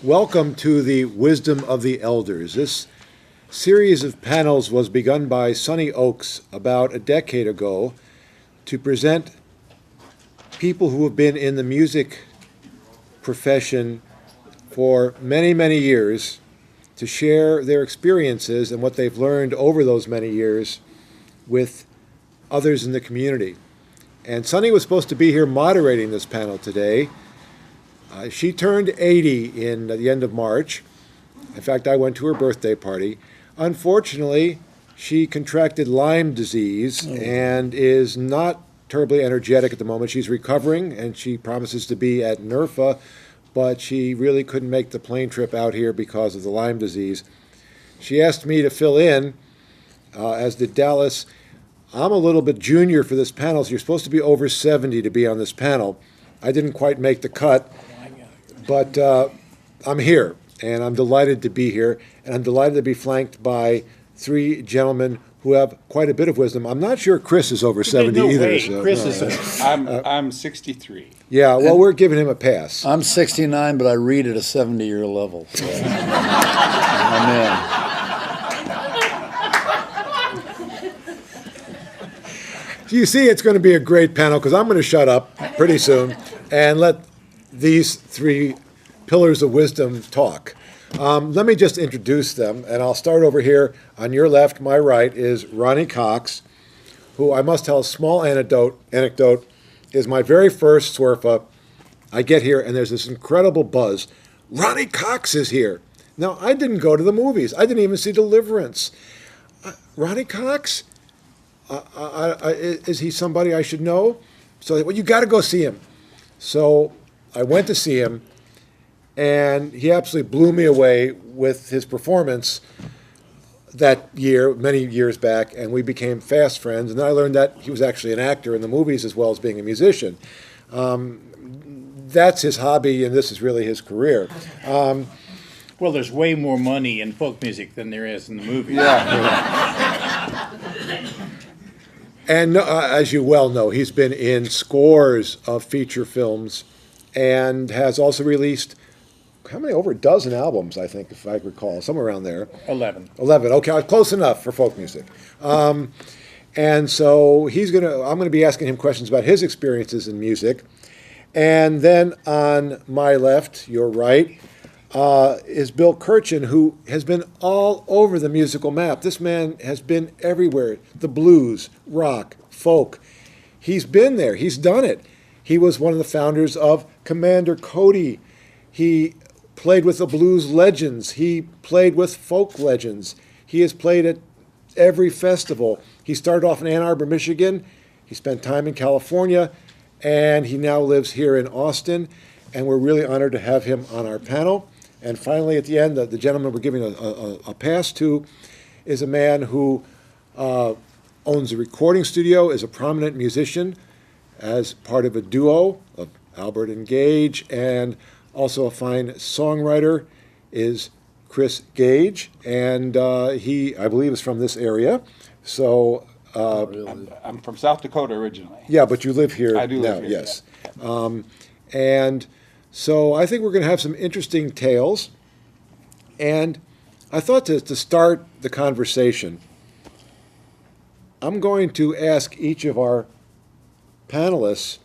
Welcome to the Wisdom of the Elders. This series of panels was begun by Sonny Oakes about a decade ago to present people who have been in the music profession for many, many years to share their experiences and what they've learned over those many years with others in the community. And Sonny was supposed to be here moderating this panel today. She turned 80 in the end of March. In fact, I went to her birthday party. Unfortunately, she contracted Lyme disease and is not terribly energetic at the moment. She's recovering, and she promises to be at SWRFA, but she really couldn't make the plane trip out here because of the Lyme disease. She asked me to fill in, as did Dallas. I'm a little bit junior for this panel, so you're supposed to be over 70 to be on this panel. I didn't quite make the cut. But I'm here, and I'm delighted to be here, and I'm delighted to be flanked by three gentlemen who have quite a bit of wisdom. I'm not sure Chris is over 70 either. Way. So, Chris no. is. I'm 63. Yeah, well, we're giving him a pass. I'm 69, but I read at a 70-year level. So. Amen. You see, it's going to be a great panel because I'm going to shut up pretty soon and let these three pillars of wisdom talk. Let me just introduce them, and I'll start over here. On your left, my right, is Ronnie Cox, who I must tell a small anecdote, is my very first SWRFA. I get here, and there's this incredible buzz. Ronnie Cox is here. Now, I didn't go to the movies. I didn't even see Deliverance. Ronnie Cox? Is he somebody I should know? So, well, you got to go see him. So I went to see him, and he absolutely blew me away with his performance that year, many years back, and we became fast friends. And then I learned that he was actually an actor in the movies as well as being a musician. That's his hobby, and this is really his career. Well, there's way more money in folk music than there is in the movies. Yeah. And as you well know, he's been in scores of feature films and has also released, how many? Over a dozen albums, I think, if I recall, somewhere around there. 11. 11, okay, close enough for folk music. And so I'm going to be asking him questions about his experiences in music. And then on my left, your right, is Bill Kirchen, who has been all over the musical map. This man has been everywhere. The blues, rock, folk. He's been there. He's done it. He was one of the founders of Commander Cody. He played with the blues legends. He played with folk legends. He has played at every festival. He started off in Ann Arbor, Michigan. He spent time in California, and he now lives here in Austin. And we're really honored to have him on our panel. And finally, at the end, the gentleman we're giving a pass to is a man who owns a recording studio, is a prominent musician, as part of a duo of Albert and Gage, and also a fine songwriter is Chris Gage, and he, I believe, is from this area. So I'm from South Dakota originally. yeah, but you live here I do now, live here, yes. yeah. And so I think we're going to have some interesting tales. And I thought to start the conversation, I'm going to ask each of our panelists,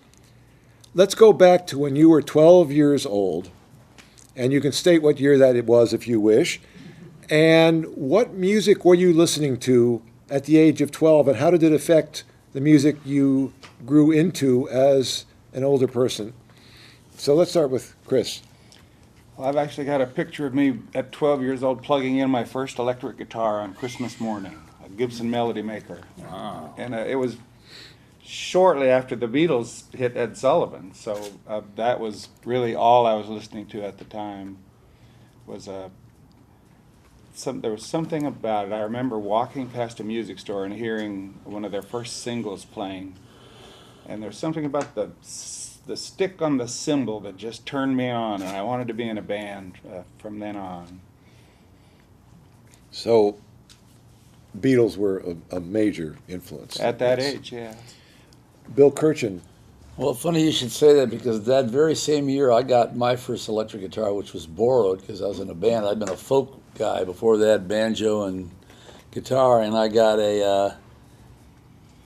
let's go back to when you were 12 years old, and you can state what year that it was if you wish, and what music were you listening to at the age of 12, and how did it affect the music you grew into as an older person? So let's start with Chris. Well, I've actually got a picture of me at 12 years old plugging in my first electric guitar on Christmas morning, a Gibson Melody Maker. Wow. And it was shortly after the Beatles hit Ed Sullivan, so that was really all I was listening to at the time. Was there was something about it. I remember walking past a music store and hearing one of their first singles playing, and there's something about the stick on the cymbal that just turned me on, and I wanted to be in a band from then on. So Beatles were a major influence. At that age, yeah. Bill Kirchen, Well, funny you should say that because that very same year I got my first electric guitar, which was borrowed because I was in a band. I'd been a folk guy before that, banjo and guitar, and I got a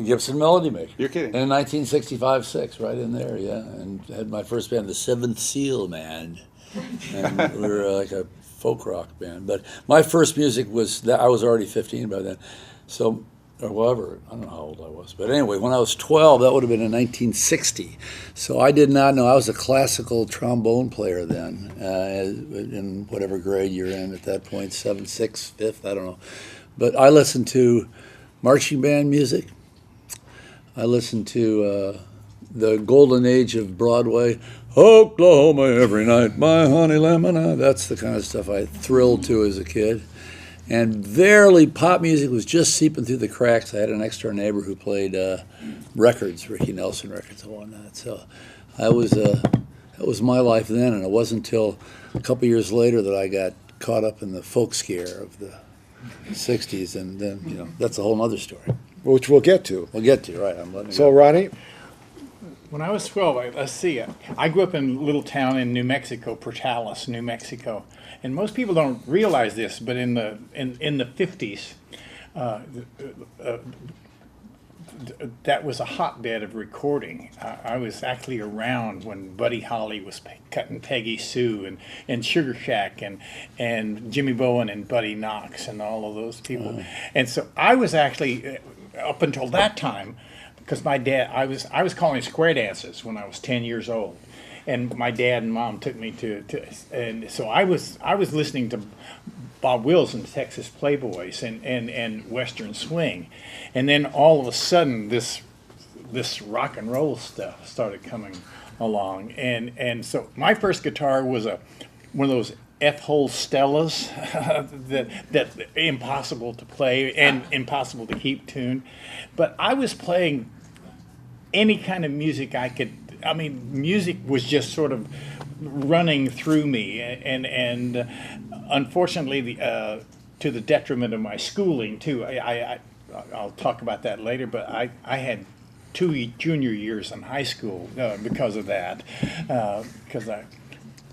Gibson Melody Maker. You're kidding. In 1965-6, right in there, yeah. And had my first band, the Seventh Seal Band. And we were like a folk rock band. But my first music was, that I was already 15 by then. So, or whatever, I don't know how old I was. But anyway, when I was 12, that would have been in 1960. So I did not know, I was a classical trombone player then, in whatever grade you're in at that point, 7th, 6th, 5th, I don't know. But I listened to marching band music. I listened to the golden age of Broadway, Oklahoma every night, my honey lemon. That's the kind of stuff I thrilled to as a kid. And verily, pop music was just seeping through the cracks. I had an next door neighbor who played records, Ricky Nelson records and whatnot. So that was my life then, and it wasn't until a couple years later that I got caught up in the folk scare of the 60s, and then, that's a whole other story. Which we'll get to. We'll get to, right. I'm letting you So, go. Ronnie, When I was 12, let's see, I grew up in a little town in New Mexico, Portales, New Mexico. And most people don't realize this, but in the 50s, that was a hotbed of recording. I was actually around when Buddy Holly was cutting Peggy Sue and Sugar Shack and Jimmy Bowen and Buddy Knox and all of those people. And so I was actually, up until that time, because my dad, I was calling square dances when I was 10 years old. And my dad and mom took me and so I was listening to Bob Wills and the Texas Playboys and Western Swing, and then all of a sudden this rock and roll stuff started coming along, and so my first guitar was one of those F-hole Stellas that impossible to play and impossible to keep tuned, but I was playing any kind of music I could. I mean, music was just sort of running through me, and unfortunately, to the detriment of my schooling too. I'll talk about that later, but I had 2 junior years in high school because of that,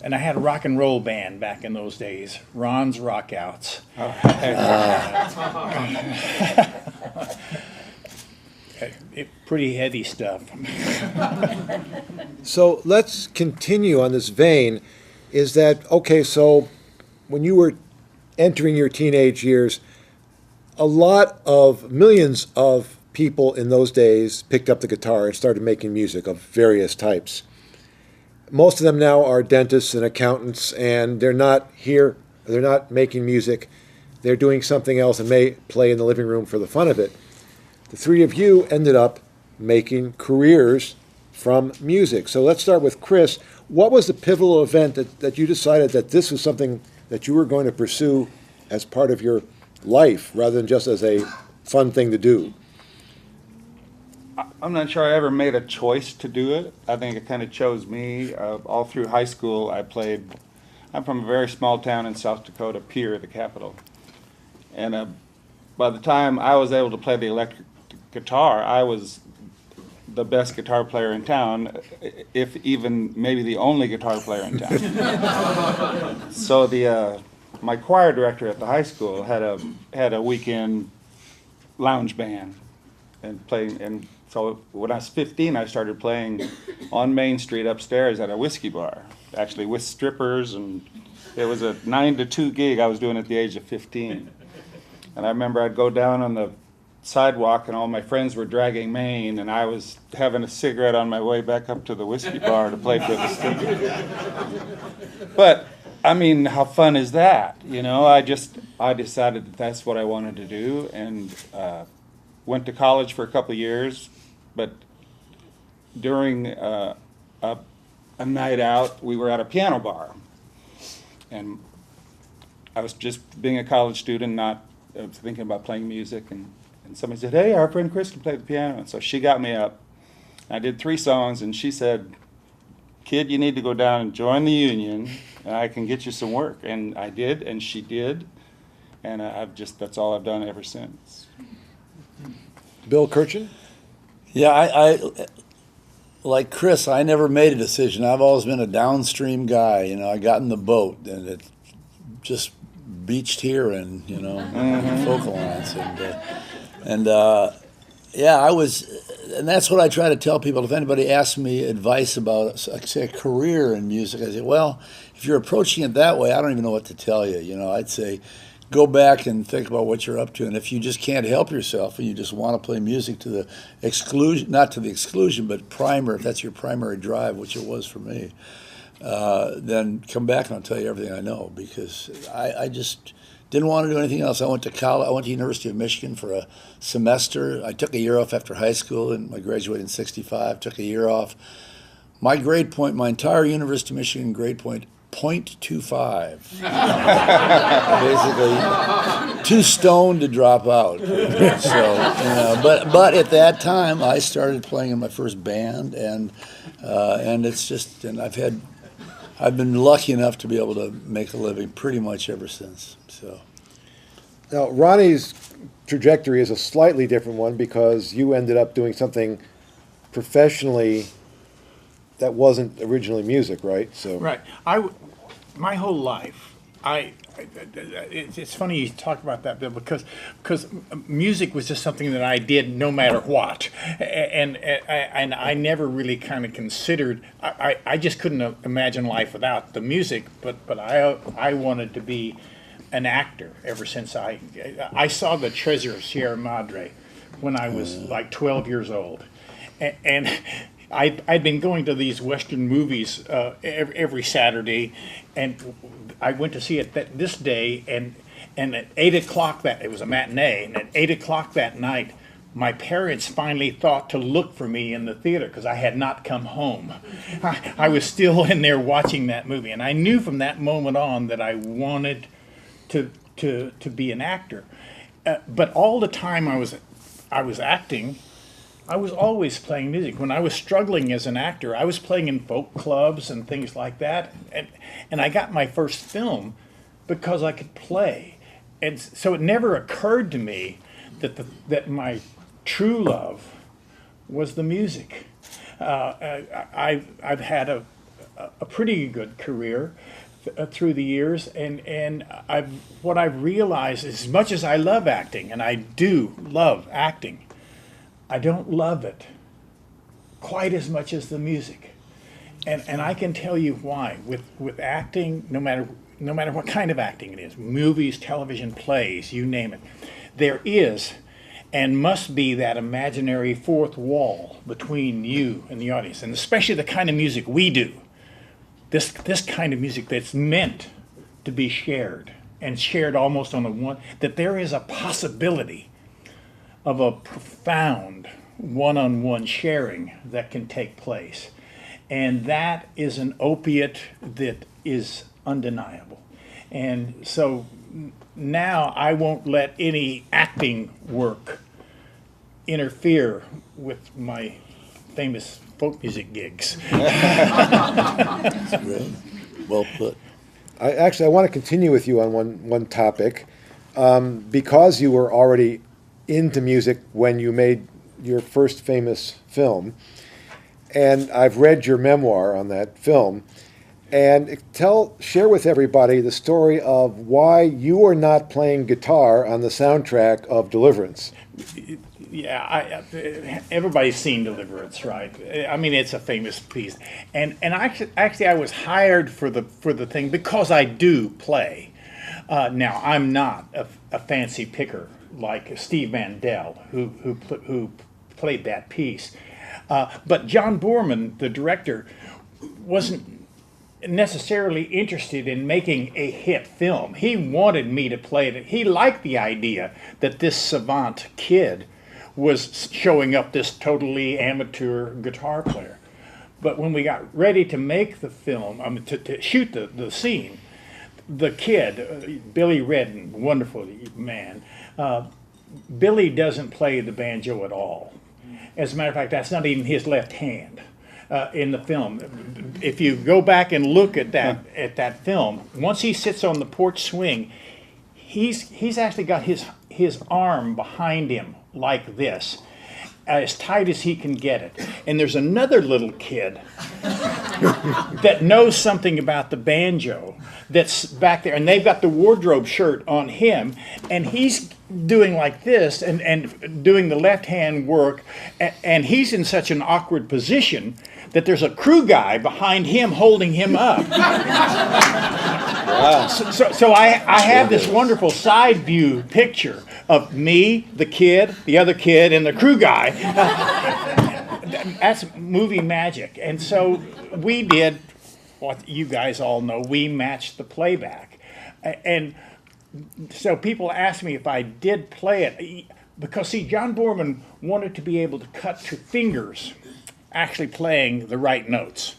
and I had a rock and roll band back in those days, Ron's Rockouts. Pretty heavy stuff. so let's continue on this vein. Is that, okay, so when you were entering your teenage years, millions of people in those days picked up the guitar and started making music of various types. Most of them now are dentists and accountants, and they're not making music. They're doing something else and may play in the living room for the fun of it. The three of you ended up making careers from music. So let's start with Chris. What was the pivotal event that you decided that this was something that you were going to pursue as part of your life rather than just as a fun thing to do? I'm not sure I ever made a choice to do it. I think it kind of chose me. All through high school, I'm from a very small town in South Dakota, Pierre, the capital. And by the time I was able to play the electric guitar, I was the best guitar player in town, if even maybe the only guitar player in town. So my choir director at the high school had a weekend lounge band and so when I was 15, I started playing on Main Street upstairs at a whiskey bar, actually with strippers, and it was a 9 to 2 gig I was doing at the age of 15. And I remember I'd go down on the sidewalk and all my friends were dragging Maine, and I was having a cigarette on my way back up to the whiskey bar to play for the station. But I mean, how fun is that? I decided that that's what I wanted to do, and went to college for a couple of years. But during a night out, we were at a piano bar, and I was just being a college student, not thinking about playing music, and somebody said, "Hey, our friend Chris can play the piano." And so she got me up. I did 3 songs, and she said, "Kid, you need to go down and join the union, and I can get you some work." And I did, and she did, and that's all I've done ever since. Bill Kirchen? Yeah, like Chris, I never made a decision. I've always been a downstream guy. You know, I got in the boat and it just beached here and, you know, focal lines. Yeah, I was, and that's what I try to tell people. If anybody asks me advice about, say, a career in music, I say, well, if you're approaching it that way, I don't even know what to tell you. You know, I'd say, go back and think about what you're up to. And if you just can't help yourself and you just want to play music to the exclusion, not to the exclusion, but if that's your primary drive, which it was for me, then come back and I'll tell you everything I know, because I just didn't want to do anything else. I went to college. I went to University of Michigan for a semester. I took a year off after high school, and I graduated in '65. Took a year off. My grade point, my entire University of Michigan grade point, .25. Basically, too stoned to drop out. So, but at that time, I started playing in my first band, and it's just, and I've been lucky enough to be able to make a living pretty much ever since. So. Now, Ronnie's trajectory is a slightly different one because you ended up doing something professionally that wasn't originally music, right? So. Right. My whole life, it's funny you talk about that, Bill, because music was just something that I did no matter what, and I never really kind of considered. I just couldn't imagine life without the music. But I wanted to be an actor ever since I saw The Treasure of Sierra Madre when I was like 12 years old, and I'd been going to these Western movies every Saturday, and I went to see it this day, and at 8 o'clock it was a matinee, and at 8 o'clock that night, my parents finally thought to look for me in the theater because I had not come home. I was still in there watching that movie, and I knew from that moment on that I wanted to be an actor. But all the time I was acting, I was always playing music. When I was struggling as an actor, I was playing in folk clubs and things like that. And I got my first film because I could play. And so it never occurred to me that my true love was the music. I've had a pretty good career through the years, and what I've realized is, as much as I love acting, and I do love acting, I don't love it quite as much as the music, and I can tell you why. With acting, no matter what kind of acting it is, movies, television, plays, you name it, there is and must be that imaginary fourth wall between you and the audience, and especially the kind of music we do. This kind of music that's meant to be shared, and shared almost on the one, that there is a possibility of a profound one-on-one sharing that can take place. And that is an opiate that is undeniable. And so now I won't let any acting work interfere with my famous folk music gigs. That's great. Well put. I want to continue with you on one topic. Because you were already into music when you made your first famous film, and I've read your memoir on that film, and share with everybody the story of why you are not playing guitar on the soundtrack of Deliverance. Yeah, everybody's seen Deliverance, right? I mean, it's a famous piece, and actually, I was hired for the thing because I do play. Now, I'm not a fancy picker like Steve Mandel, who played that piece, but John Boorman, the director, wasn't necessarily interested in making a hit film. He wanted me to play it. He liked the idea that this savant kid was showing up, this totally amateur guitar player. But when we got ready to make the film, to shoot the scene, the kid, Billy Redden, wonderful man, Billy doesn't play the banjo at all. As a matter of fact, that's not even his left hand in the film. If you go back and look at that film, once he sits on the porch swing, he's actually got his arm behind him like this. as tight as he can get it. And there's another little kid that knows something about the banjo that's back there, and they've got the wardrobe shirt on him, and he's doing like this and doing the left hand work, and he's in such an awkward position that there's a crew guy behind him holding him up. Wow. So I have this wonderful side view picture of me, the kid, the other kid, and the crew guy. That's movie magic. And so we did what you guys all know. We matched the playback. And so people ask me if I did play it. Because, see, John Borman wanted to be able to cut to fingers actually playing the right notes.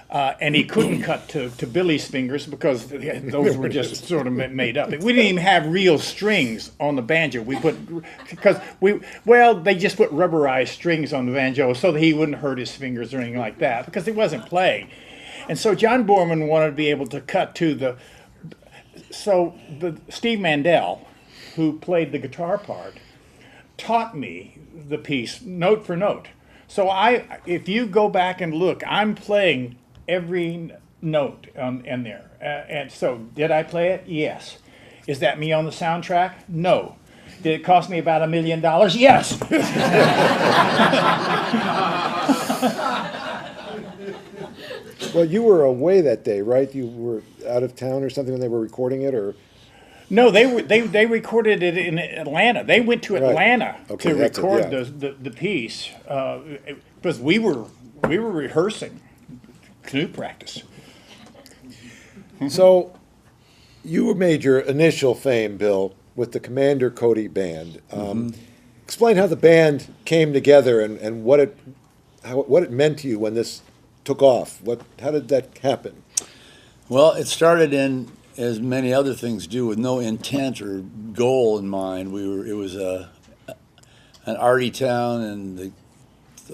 And he couldn't cut to Billy's fingers because those were just sort of made up. We didn't even have real strings on the banjo. They just put rubberized strings on the banjo so that he wouldn't hurt his fingers or anything like that because he wasn't playing. And so John Borman wanted to be able to cut to Steve Mandel, who played the guitar part, taught me the piece note for note. So if you go back and look, I'm playing every note in there. And so, did I play it? Yes. Is that me on the soundtrack? No. Did it cost me about $1 million? Yes. Well, you were away that day, right? You were out of town or something when they were recording it, or? No, they recorded it in Atlanta. They went to Atlanta to record the piece because we were rehearsing canoe practice. So, you made your initial fame, Bill, with the Commander Cody Band. Explain how the band came together and what it meant to you when this took off. How did that happen? Well, it started in, as many other things do, with no intent or goal in mind. It was an arty town, and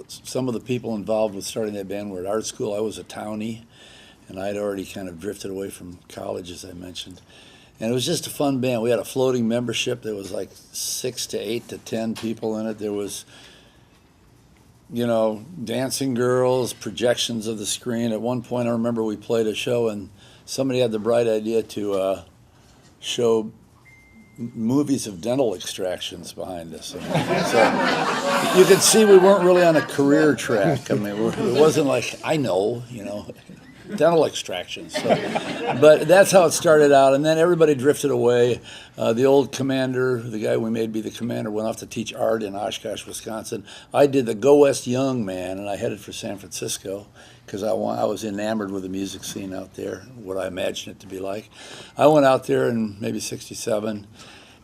some of the people involved with starting that band were at art school. I was a townie, and I'd already kind of drifted away from college, as I mentioned. And it was just a fun band. We had a floating membership. There was like 6 to 8 to 10 people in it. There was, dancing girls, projections of the screen. At one point, I remember we played a show, and somebody had the bright idea to show movies of dental extractions behind us. So you could see we weren't really on a career track. I mean, it wasn't like, dental extractions. But that's how it started out, and then everybody drifted away. The old commander, the guy we made be the commander, went off to teach art in Oshkosh, Wisconsin. I did the Go West Young Man, and I headed for San Francisco because I was enamored with the music scene out there, what I imagined it to be like. I went out there in maybe '67,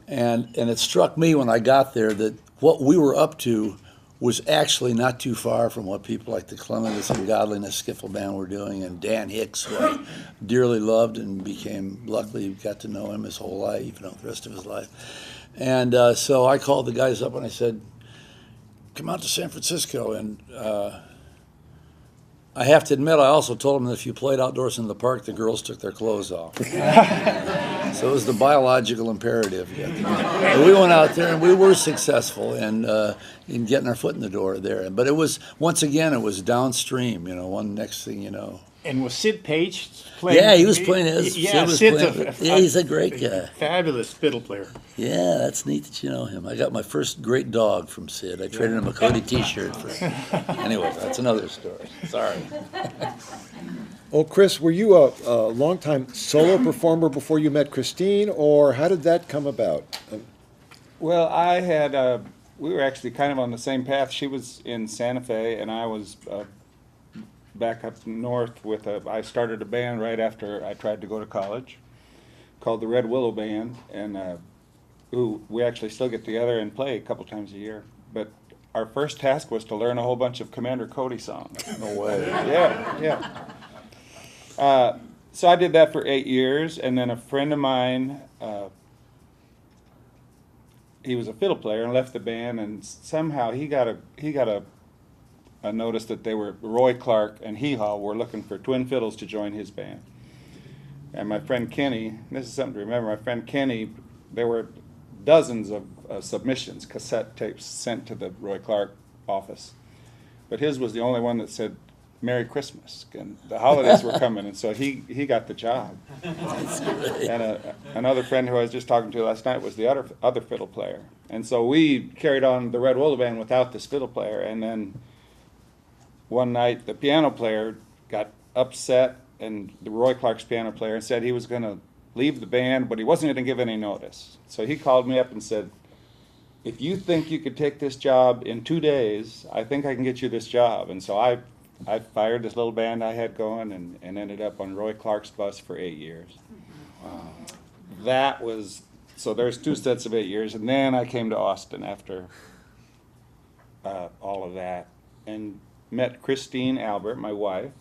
and it struck me when I got there that what we were up to was actually not too far from what people like the Cleanliness and Godliness skiffle band were doing, and Dan Hicks, who I dearly loved and luckily got to know him his whole life, the rest of his life. And so I called the guys up and I said, come out to San Francisco. And I have to admit, I also told them that if you played outdoors in the park, the girls took their clothes off. So it was the biological imperative. We went out there and we were successful in getting our foot in the door there. But it was, once again, it was downstream, one next thing you know. And was Sid Page playing? Yeah, he was playing his. Yeah, He's a great guy. Fabulous fiddle player. Yeah, that's neat that you know him. I got my first great dog from Sid. I traded him a Cody T-shirt for. Anyway, that's another story. Sorry. Oh, Chris, were you a longtime solo performer before you met Christine, or how did that come about? Well, we were actually kind of on the same path. She was in Santa Fe, and I was back up north I started a band right after I tried to go to college called the Red Willow Band, and we actually still get together and play a couple times a year. But our first task was to learn a whole bunch of Commander Cody songs. No way. Yeah. So I did that for 8 years, and then a friend of mine, he was a fiddle player and left the band, and somehow he got a notice that Roy Clark and Hee Haw were looking for twin fiddles to join his band. And my friend Kenny, this is something to remember, my friend Kenny, there were dozens of submissions, cassette tapes sent to the Roy Clark office. But his was the only one that said Merry Christmas, and the holidays were coming, and so he got the job. And another friend who I was just talking to last night was the other fiddle player. And so we carried on the Red Willow Band without this fiddle player, and then one night the piano player got upset, and the Roy Clark's piano player said he was going to leave the band, but he wasn't going to give any notice. So he called me up and said, if you think you could take this job in 2 days, I think I can get you this job. And so I fired this little band I had going and ended up on Roy Clark's bus for 8 years. Wow. That was, so there's 2 sets of 8 years. And then I came to Austin after all of that and met Christine Albert, my wife,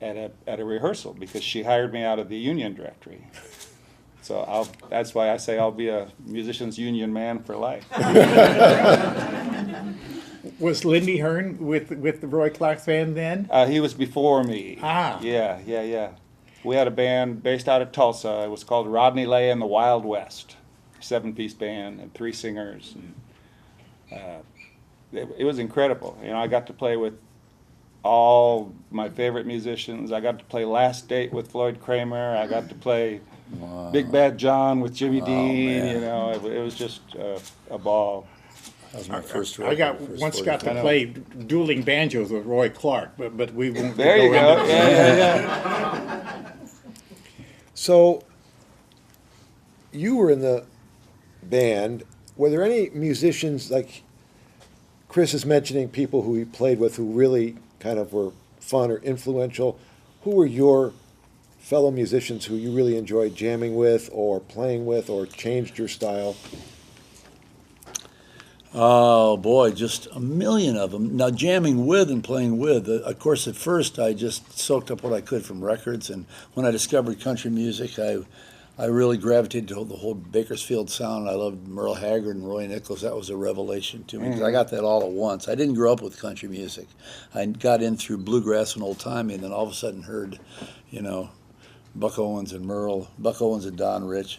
at a rehearsal because she hired me out of the union directory. So that's why I say I'll be a musician's union man for life. Was Lindy Hearn with the Roy Clark's band then? He was before me. Ah. Yeah. We had a band based out of Tulsa. It was called Rodney Lay and the Wild West. 7-piece band and 3 singers. And, it was incredible. You know, I got to play with all my favorite musicians. I got to play Last Date with Floyd Kramer. I got to play Big Bad John with Jimmy Dean. Man. You know, it was just a ball. That was my first I once got to play dueling banjos with Roy Clark, but we won't. There you go. into- Yeah. So, you were in the band. Were there any musicians, like Chris is mentioning people who he played with who really kind of were fun or influential? Who were your fellow musicians who you really enjoyed jamming with or playing with or changed your style? Oh boy, just a million of them. Now jamming with and playing with, of course at first I just soaked up what I could from records, and when I discovered country music I really gravitated to the whole Bakersfield sound. I loved Merle Haggard and Roy Nichols. That was a revelation to me because I got that all at once. I didn't grow up with country music. I got in through bluegrass and old timey, and then all of a sudden heard, you know, Buck Owens and Don Rich,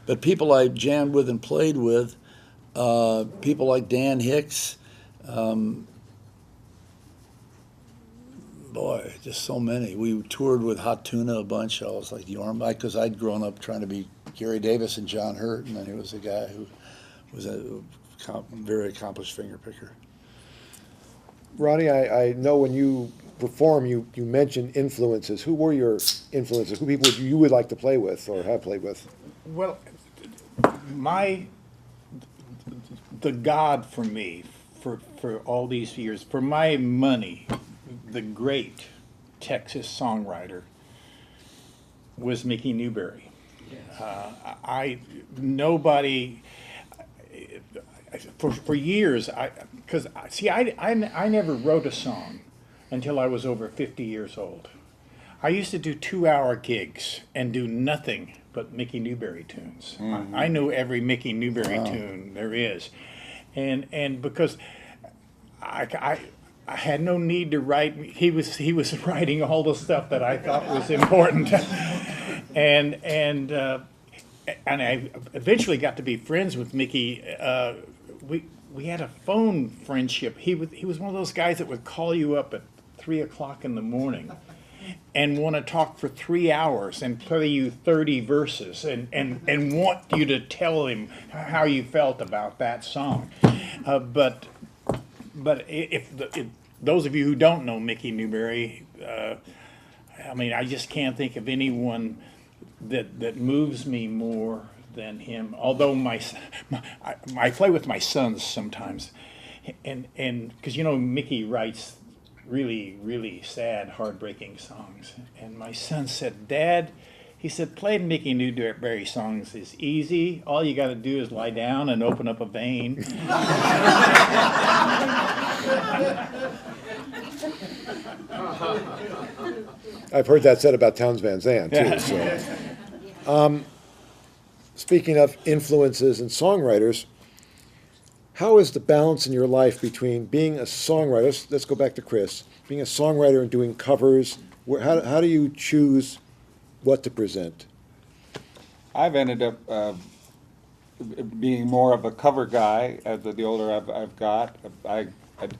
but people I jammed with and played with. People like Dan Hicks, boy, just so many. We toured with Hot Tuna a bunch. I was like because I'd grown up trying to be Gary Davis and John Hurt, and then he was a guy who was a very accomplished finger picker. Ronnie, I know when you perform, you mentioned influences. Who were your influences? Who people you would like to play with or have played with? Well, the God for me, for all these years, for my money, the great Texas songwriter was Mickey Newberry. For years, I never wrote a song until I was over 50 years old. I used to do 2-hour gigs and do nothing but Mickey Newberry tunes. Mm-hmm. I knew every Mickey Newberry tune there is. And because I had no need to write, he was writing all the stuff that I thought was important. and I eventually got to be friends with Mickey. We had a phone friendship. He was one of those guys that would call you up at 3 o'clock in the morning and want to talk for 3 hours and play you 30 verses and want you to tell him how you felt about that song. But if those of you who don't know Mickey Newberry, I just can't think of anyone that moves me more than him. Although I play with my sons sometimes, and because Mickey writes really, really sad, heartbreaking songs. And my son said, "Dad," he said, "playing Mickey Newberry songs is easy. All you got to do is lie down and open up a vein." I've heard that said about Townes Van Zandt, too. So. Speaking of influences and songwriters, how is the balance in your life between being a songwriter, let's go back to Chris, being a songwriter and doing covers? How do you choose what to present? I've ended up being more of a cover guy as the older I've got.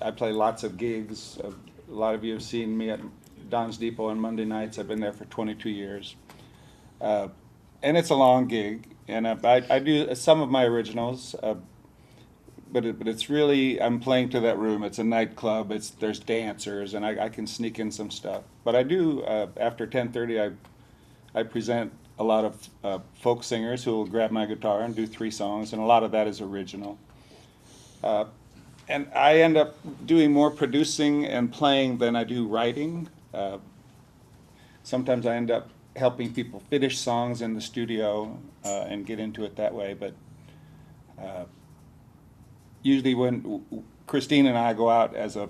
I play lots of gigs. A lot of you have seen me at Don's Depot on Monday nights. I've been there for 22 years. And it's a long gig, and I do some of my originals, but it's really, I'm playing to that room. It's a nightclub. There's dancers, and I can sneak in some stuff. But I do, after 10:30, I present a lot of folk singers who will grab my guitar and do 3 songs, and a lot of that is original. And I end up doing more producing and playing than I do writing. Sometimes I end up helping people finish songs in the studio and get into it that way. But usually when Christine and I go out as a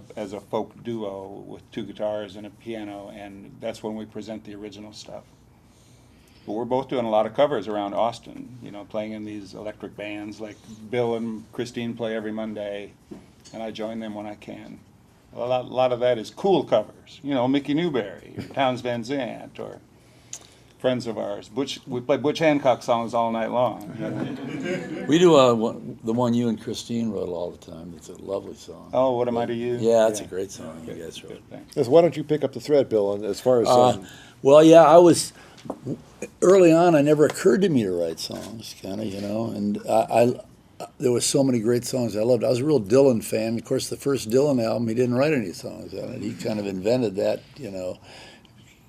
folk duo with 2 guitars and a piano, and that's when we present the original stuff. But we're both doing a lot of covers around Austin, playing in these electric bands like Bill and Christine play every Monday, and I join them when I can. A lot of that is cool covers, Mickey Newberry, or Townes Van Zandt, or friends of ours. We play Butch Hancock songs all night long. We do the one you and Christine wrote all the time. It's a lovely song. Oh, What Am I to You? Yeah, it's a great song you guys wrote. Yes, why don't you pick up the thread, Bill, and as far as... Well, yeah, I was early on. It never occurred to me to write songs, kind of, and I there was so many great songs I loved. I was a real Dylan fan. Of course, the first Dylan album, he didn't write any songs on it. He kind of invented that,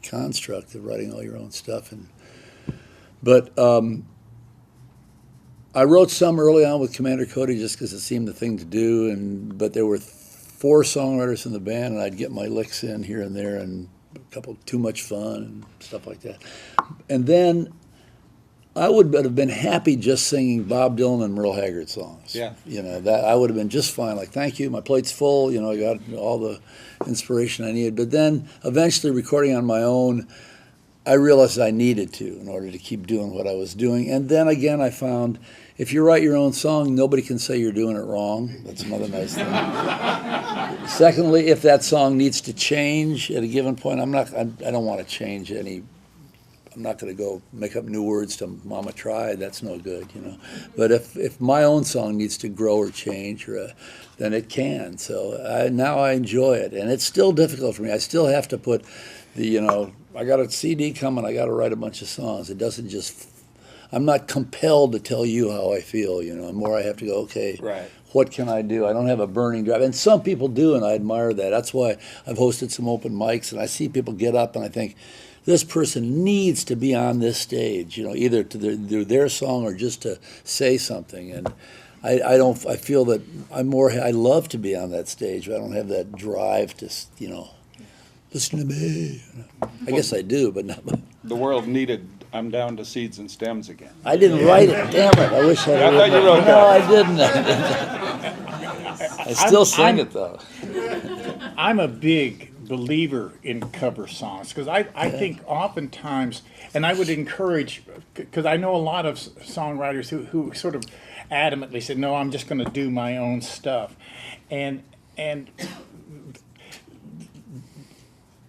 construct of writing all your own stuff. But I wrote some early on with Commander Cody just because it seemed the thing to do. But there were 4 songwriters in the band, and I'd get my licks in here and there, and a couple Too Much Fun and stuff like that. And then I would have been happy just singing Bob Dylan and Merle Haggard songs. Yeah. That I would have been just fine. Like, thank you, my plate's full. I got all the inspiration I needed. But then eventually recording on my own, I realized I needed to in order to keep doing what I was doing. And then again, I found if you write your own song, nobody can say you're doing it wrong. That's another nice thing. Secondly, if that song needs to change at a given point, I don't want to change any. I'm not going to go make up new words to Mama Tried. That's no good, But if my own song needs to grow or change, then it can. So now I enjoy it, and it's still difficult for me. I still have to put I got a CD coming. I got to write a bunch of songs. It doesn't just. I'm not compelled to tell you how I feel. More I have to go. Okay, right. What can I do? I don't have a burning drive, and some people do, and I admire that. That's why I've hosted some open mics, and I see people get up, and I think, this person needs to be on this stage, either to do their song or just to say something. And I feel that I love to be on that stage, but I don't have that drive to, listen to me. I guess I do, but not. The world needed I'm Down to Seeds and Stems again. I didn't write it. Damn it. I wish I had. I thought you wrote that. No, I didn't. I still sing it, though. I'm a big believer in cover songs because I think oftentimes, and I would encourage, because I know a lot of songwriters who sort of adamantly said, no, I'm just going to do my own stuff. And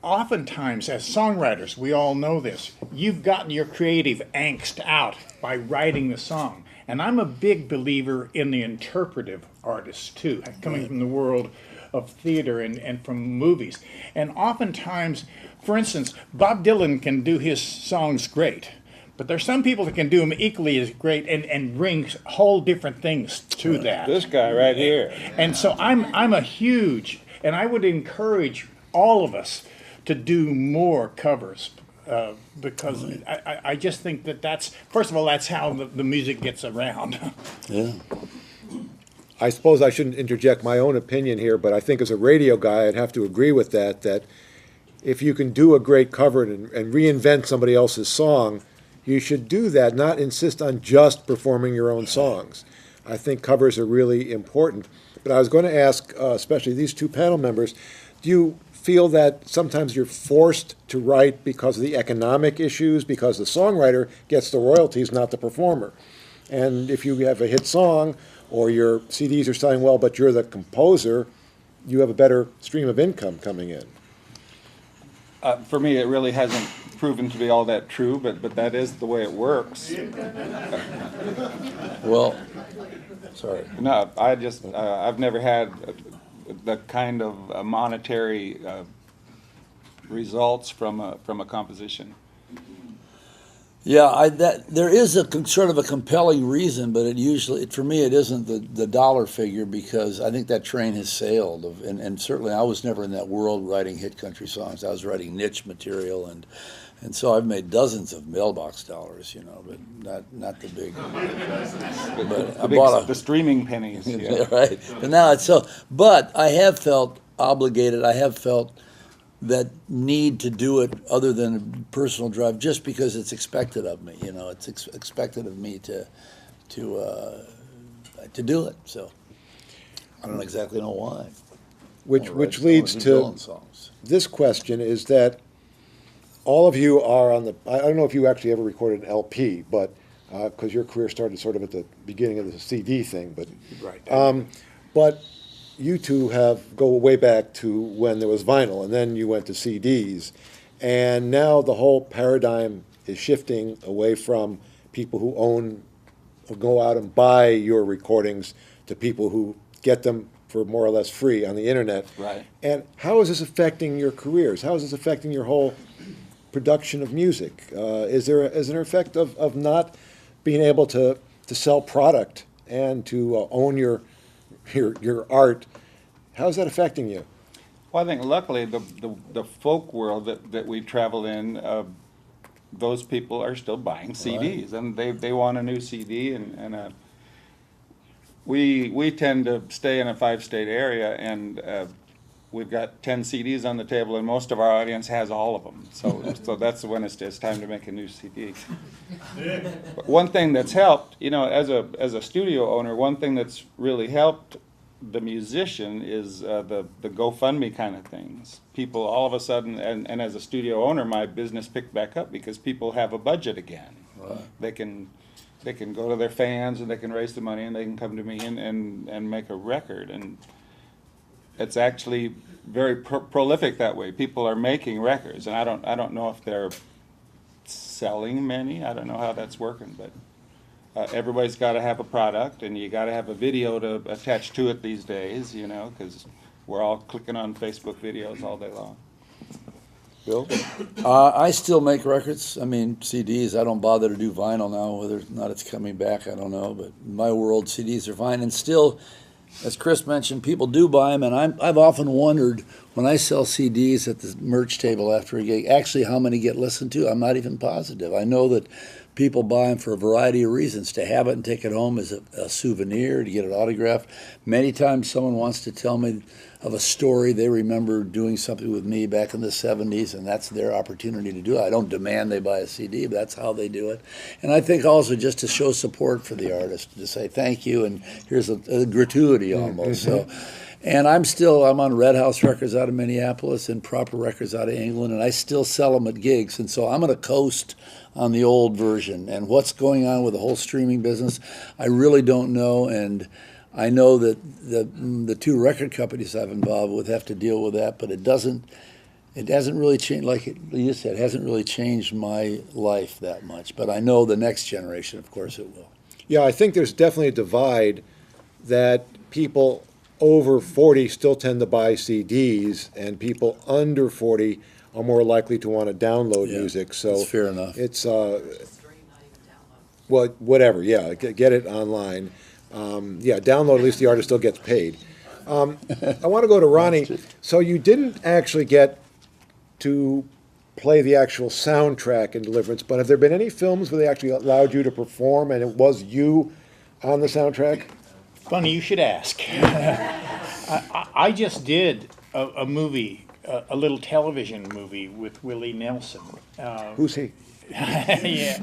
oftentimes as songwriters, we all know this, you've gotten your creative angst out by writing the song. And I'm a big believer in the interpretive artists too, coming from the world of theater and from movies. And oftentimes, for instance, Bob Dylan can do his songs great, but there's some people that can do them equally as great and bring whole different things to that. This guy right here. And so I'm a huge, and I would encourage all of us to do more covers because I just think that's, first of all, that's how the music gets around. Yeah. I suppose I shouldn't interject my own opinion here, but I think as a radio guy, I'd have to agree with that if you can do a great cover and reinvent somebody else's song, you should do that, not insist on just performing your own songs. I think covers are really important. But I was going to ask, especially these 2 panel members, do you feel that sometimes you're forced to write because of the economic issues, because the songwriter gets the royalties, not the performer? And if you have a hit song, or your CDs are selling well, but you're the composer, you have a better stream of income coming in. For me, it really hasn't proven to be all that true, but that is the way it works. Well, sorry. No, I've never had the kind of monetary results from a composition. Yeah, there is sort of a compelling reason, but for me, it isn't the dollar figure, because I think that train has sailed. And certainly I was never in that world writing hit country songs. I was writing niche material, and so I've made dozens of mailbox dollars, but not the big. But I bought The streaming pennies. Yeah. right. But now it's so. But I have felt obligated. I have felt that need to do it other than a personal drive, just because it's expected of me. It's expected of me to do it. So I don't exactly know why. Which leads to this question, is that all of you are on the, I don't know if you actually ever recorded an LP, but, because your career started sort of at the beginning of the CD thing, but. Right. But you two go way back to when there was vinyl, and then you went to CDs. And now the whole paradigm is shifting away from people who own or go out and buy your recordings to people who get them for more or less free on the internet. Right. And how is this affecting your careers? How is this affecting your whole production of music? Is there an effect of not being able to sell product and to own your art? How's that affecting you? Well, I think luckily the folk world that we travel in, those people are still buying CDs, and they want a new CD, and we tend to stay in a 5-state area, and we've got 10 CDs on the table, and most of our audience has all of them. So that's when it's time to make a new CD. But one thing that's helped, as a studio owner, one thing that's really helped the musician is the GoFundMe kind of things. People all of a sudden, and as a studio owner, my business picked back up because people have a budget again. Right. They can go to their fans, and they can raise the money, and they can come to me and make a record. And it's actually very prolific that way. People are making records, and I don't know if they're selling many. I don't know how that's working, but everybody's got to have a product, and you got to have a video to attach to it these days, because we're all clicking on Facebook videos all day long. Bill? I still make records. I mean, CDs. I don't bother to do vinyl now. Whether or not it's coming back, I don't know. But in my world, CDs are fine. And still, as Chris mentioned, people do buy them. And I've often wondered, when I sell CDs at the merch table after a gig, actually how many get listened to. I'm not even positive. I know that people buy them for a variety of reasons, to have it and take it home as a souvenir, to get it autographed. Many times someone wants to tell me of a story they remember doing something with me back in the 70s, and that's their opportunity to do it. I don't demand they buy a CD, but that's how they do it. And I think also just to show support for the artist, to say thank you, and here's a gratuity almost. Mm-hmm. So, and I'm on Red House Records out of Minneapolis and Proper Records out of England, and I still sell them at gigs. And so I'm going to coast on the old version. And what's going on with the whole streaming business, I really don't know. And I know that the two record companies I've involved with have to deal with that, but it hasn't really changed, like you said, it hasn't really changed my life that much. But I know the next generation, of course, it will. Yeah, I think there's definitely a divide that people over 40 still tend to buy CDs, and people under 40 are more likely to want to download music. So that's fair enough. It's well, whatever. Yeah, get it online. Download. At least the artist still gets paid. I want to go to Ronnie. So you didn't actually get to play the actual soundtrack in Deliverance, but have there been any films where they actually allowed you to perform and it was you on the soundtrack? Funny you should ask. I just did a movie, a little television movie with Willie Nelson. Who's he? Yeah.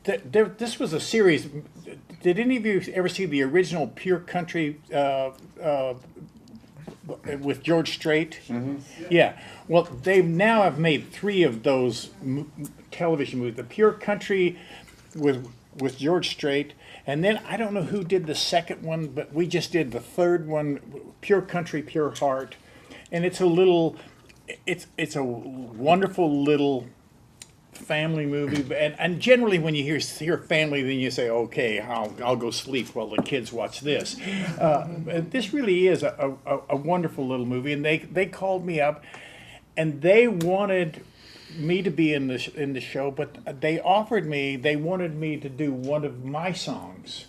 This was a series. Did any of you ever see the original Pure Country with George Strait? Mm-hmm. Yeah. Well, they now have made 3 of those television movies. The Pure Country with George Strait, and then I don't know who did the second one, but we just did the third one, Pure Country, Pure Heart, and it's a wonderful little family movie, and generally when you hear family, then you say, okay, I'll go sleep while the kids watch this. This really is a wonderful little movie, and they called me up, and they wanted me to be in the show, but they wanted me to do one of my songs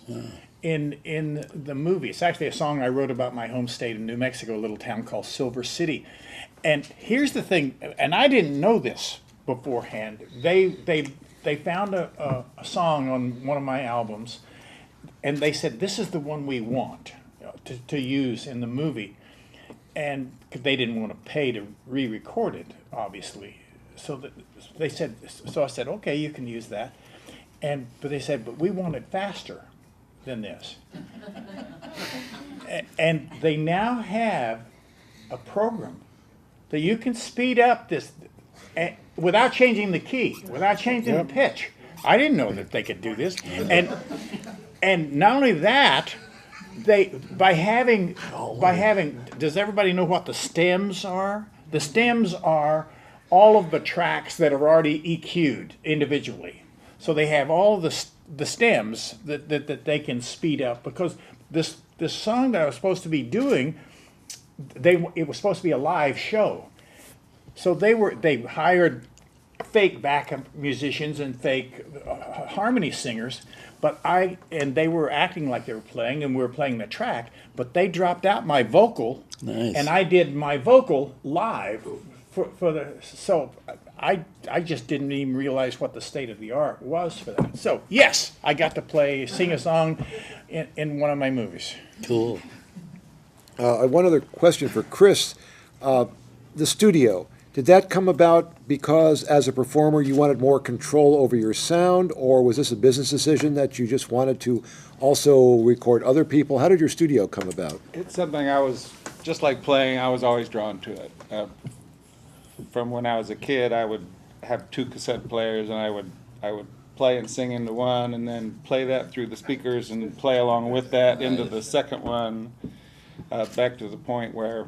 in the movie. It's actually a song I wrote about my home state in New Mexico, a little town called Silver City. And here's the thing, and I didn't know this beforehand. They found a song on one of my albums, and they said, this is the one we want to use in the movie. And they didn't want to pay to re-record it, obviously. So I said, okay, you can use that. But they said, but we want it faster than this. And they now have a program that you can speed up this without changing the key, without changing the pitch. I didn't know that they could do this. And not only that, by having, does everybody know what the stems are? The stems are all of the tracks that are already EQ'd individually. So they have all the stems that they can speed up, because this song that I was supposed to be doing, it was supposed to be a live show. So they hired fake backup musicians and fake harmony singers, and they were acting like they were playing, and we were playing the track, but they dropped out my vocal, Nice. and I did my vocal live so I just didn't even realize what the state of the art was for that. So yes, I got to sing a song in one of my movies. Cool. One other question for Chris. The studio, did that come about because as a performer you wanted more control over your sound, or was this a business decision that you just wanted to also record other people? How did your studio come about? It's something I was, just like playing, I was always drawn to it. From when I was a kid, I would have 2 cassette players, and I would play and sing into one, and then play that through the speakers and play along with that into the second one, back to the point where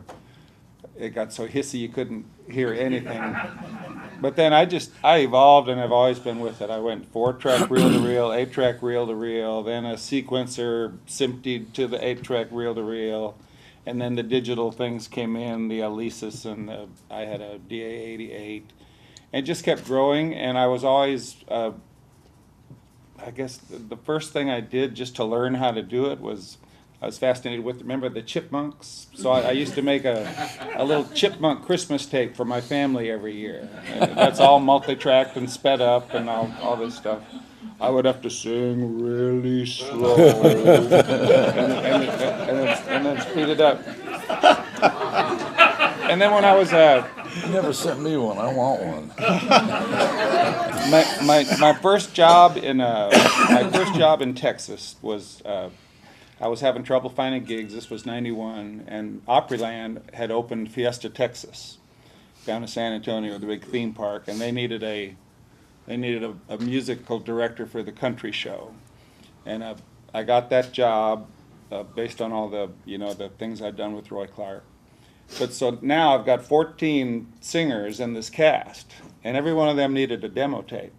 it got so hissy you couldn't hear anything. But then I evolved, and I've always been with it. I went 4-track reel-to-reel, 8-track reel-to-reel, then a sequencer SMPTE'd to the 8-track reel-to-reel. And then the digital things came in, the Alesis, and I had a DA-88. And it just kept growing, and I was always, I guess the first thing I did just to learn how to do it was, I was fascinated with, remember the chipmunks? So I used to make a little chipmunk Christmas tape for my family every year. And that's all multi-tracked and sped up and all this stuff. I would have to sing really slow and then speed it up. And then when I was You never sent me one. I want one. my first job in Texas was I was having trouble finding gigs. This was '91, and Opryland had opened Fiesta Texas down in San Antonio, the big theme park, and they needed a musical director for the country show, and I got that job based on all the the things I'd done with Roy Clark. But so now I've got 14 singers in this cast, and every one of them needed a demo tape.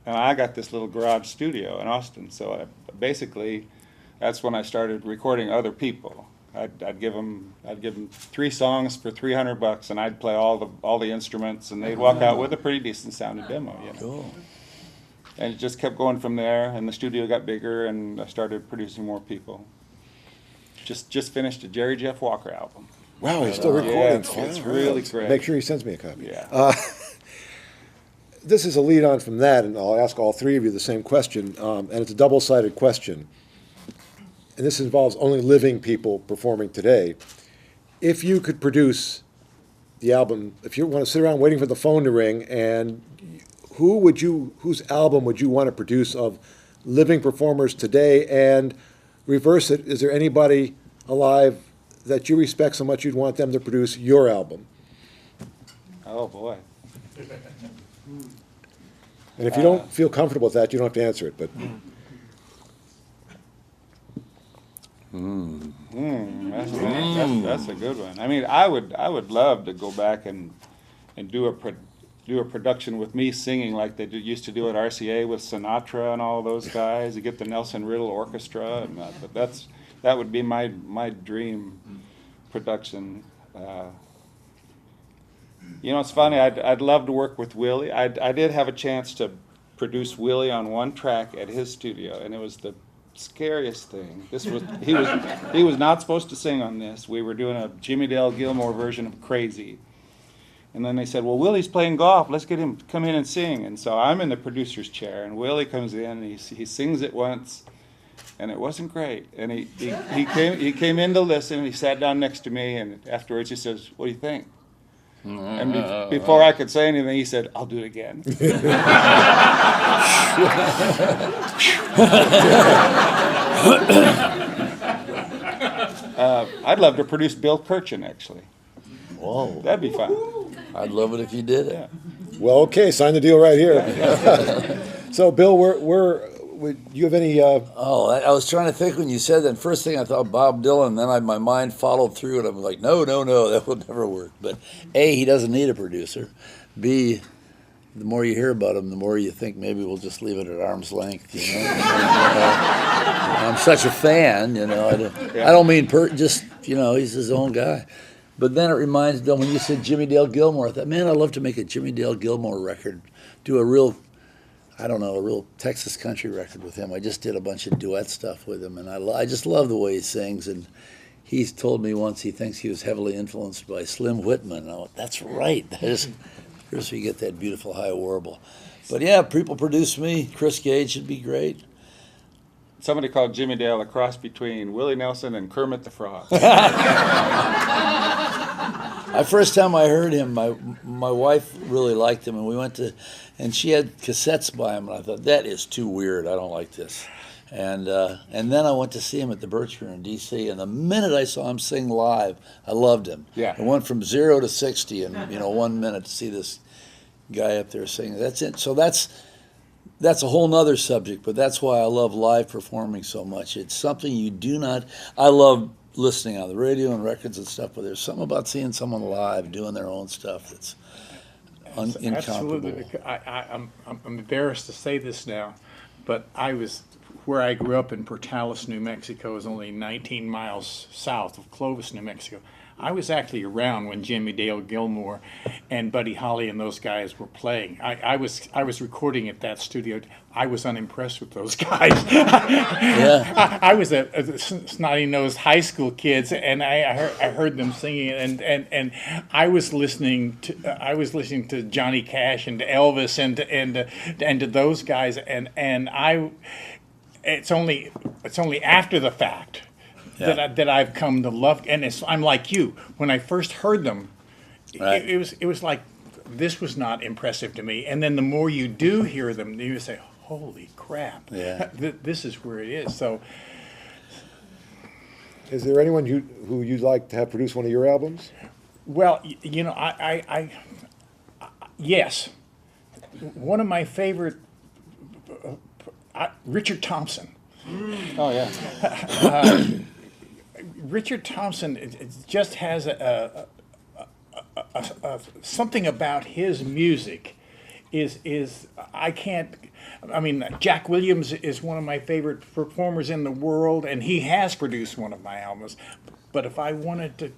And I got this little garage studio in Austin, so basically that's when I started recording other people. I'd give them 3 songs for $300, and I'd play all the instruments, and they'd walk out with a pretty decent sounding demo. Cool. And it just kept going from there, and the studio got bigger, and I started producing more people. Just finished a Jerry Jeff Walker album. Wow, he's still recording. Yeah, it's really great. Make sure he sends me a copy. Yeah. This is a lead on from that, and I'll ask all 3 of you the same question, and it's a double-sided question. And this involves only living people performing today. If you could produce the album, if you want to sit around waiting for the phone to ring, and whose album would you want to produce of living performers today? And reverse it, is there anybody alive that you respect so much you'd want them to produce your album? Oh boy. And if you don't feel comfortable with that, you don't have to answer it, but. That's a good one. I mean, I would love to go back and do do a production with me singing like they used to do at RCA with Sinatra and all those guys. You get the Nelson Riddle Orchestra, and that would be my dream production. It's funny. I'd love to work with Willie. I did have a chance to produce Willie on one track at his studio, and it was the scariest thing. He was not supposed to sing on this. We were doing a Jimmy Dale Gilmore version of Crazy. And then they said, well, Willie's playing golf. Let's get him to come in and sing. And so I'm in the producer's chair, and Willie comes in, and he sings it once, and it wasn't great. And he came in to listen, and he sat down next to me, and afterwards he says, what do you think? And before I could say anything, he said, I'll do it again. I'd love to produce Bill Kirchen, actually. Whoa. That'd be fun. I'd love it if you did it. Yeah. Well, okay, sign the deal right here. So, Bill, would you have any? I was trying to think when you said that. First thing I thought Bob Dylan, then my mind followed through, and I'm like, no, that will never work. But A, he doesn't need a producer. B, the more you hear about him, the more you think maybe we'll just leave it at arm's length. I'm such a fan, I don't mean just he's his own guy. But then it reminds me, when you said Jimmy Dale Gilmore, I thought, man, I'd love to make a Jimmy Dale Gilmore record, do a real Texas country record with him. I just did a bunch of duet stuff with him, and I just love the way he sings. And he's told me once he thinks he was heavily influenced by Slim Whitman. Oh, that's right. Here's where you get that beautiful high warble. But yeah, people produce me. Chris Gage would be great. Somebody called Jimmy Dale a cross between Willie Nelson and Kermit the Frog. The first time I heard him, my wife really liked him, and we went and she had cassettes by him, and I thought, that is too weird. I don't like this. And then I went to see him at the Birch Room in D.C., and the minute I saw him sing live, I loved him. Yeah. It went from 0 to 60 in 1 minute to see this guy up there singing. That's it. So that's a whole nother subject, but that's why I love live performing so much. It's something you do not. I love listening on the radio and records and stuff, but there's something about seeing someone live doing their own stuff that's incomparable. Absolutely. I'm embarrassed to say this now, but where I grew up in Portales, New Mexico, is only 19 miles south of Clovis, New Mexico. I was actually around when Jimmy Dale Gilmore and Buddy Holly and those guys were playing. I was recording at that studio. I was unimpressed with those guys. Yeah. I was a snotty-nosed high school kids, and I heard them singing, and I was listening to Johnny Cash and to Elvis and to those guys, and it's only after the fact. Yeah. That I've come to love, and I'm like you. When I first heard them, Right. it was like this was not impressive to me. And then the more you do hear them, you say, "Holy crap! Yeah. This is where it is." So, Is there anyone who you'd like to have produce one of your albums? well, yes, one of my favorite, Richard Thompson. Oh, yeah. Richard Thompson it just has a something about his music is I can't. I mean, Jack Williams is one of my favorite performers in the world, and he has produced one of my albums. But if I wanted to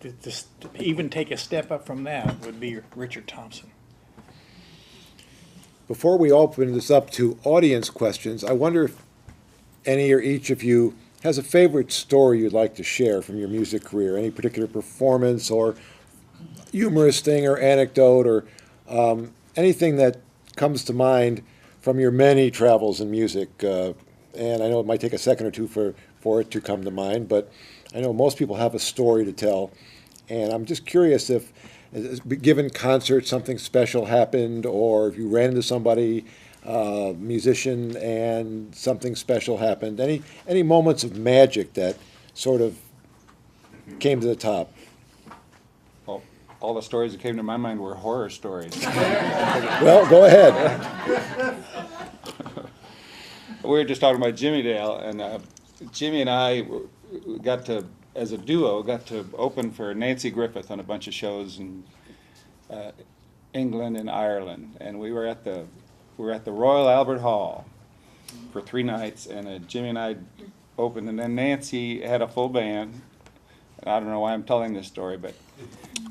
even take a step up from that, it would be Richard Thompson. Before we open this up to audience questions, I wonder if any or each of you has a favorite story you'd like to share from your music career, any particular performance or humorous thing or anecdote or anything that comes to mind from your many travels in music. And I know it might take a second or two for it to come to mind, but I know most people have a story to tell. And I'm just curious if, given concerts, something special happened, or if you ran into somebody, musician, and something special happened. Any moments of magic that sort of came to the top? Well, all the stories that came to my mind were horror stories. Well, go ahead. We were just talking about Jimmy Dale, and Jimmy and I got to, as a duo, got to open for Nancy Griffith on a bunch of shows, England and Ireland, and we were at the Royal Albert Hall for 3 nights, and Jimmy and I opened, and then Nancy had a full band. And I don't know why I'm telling this story, but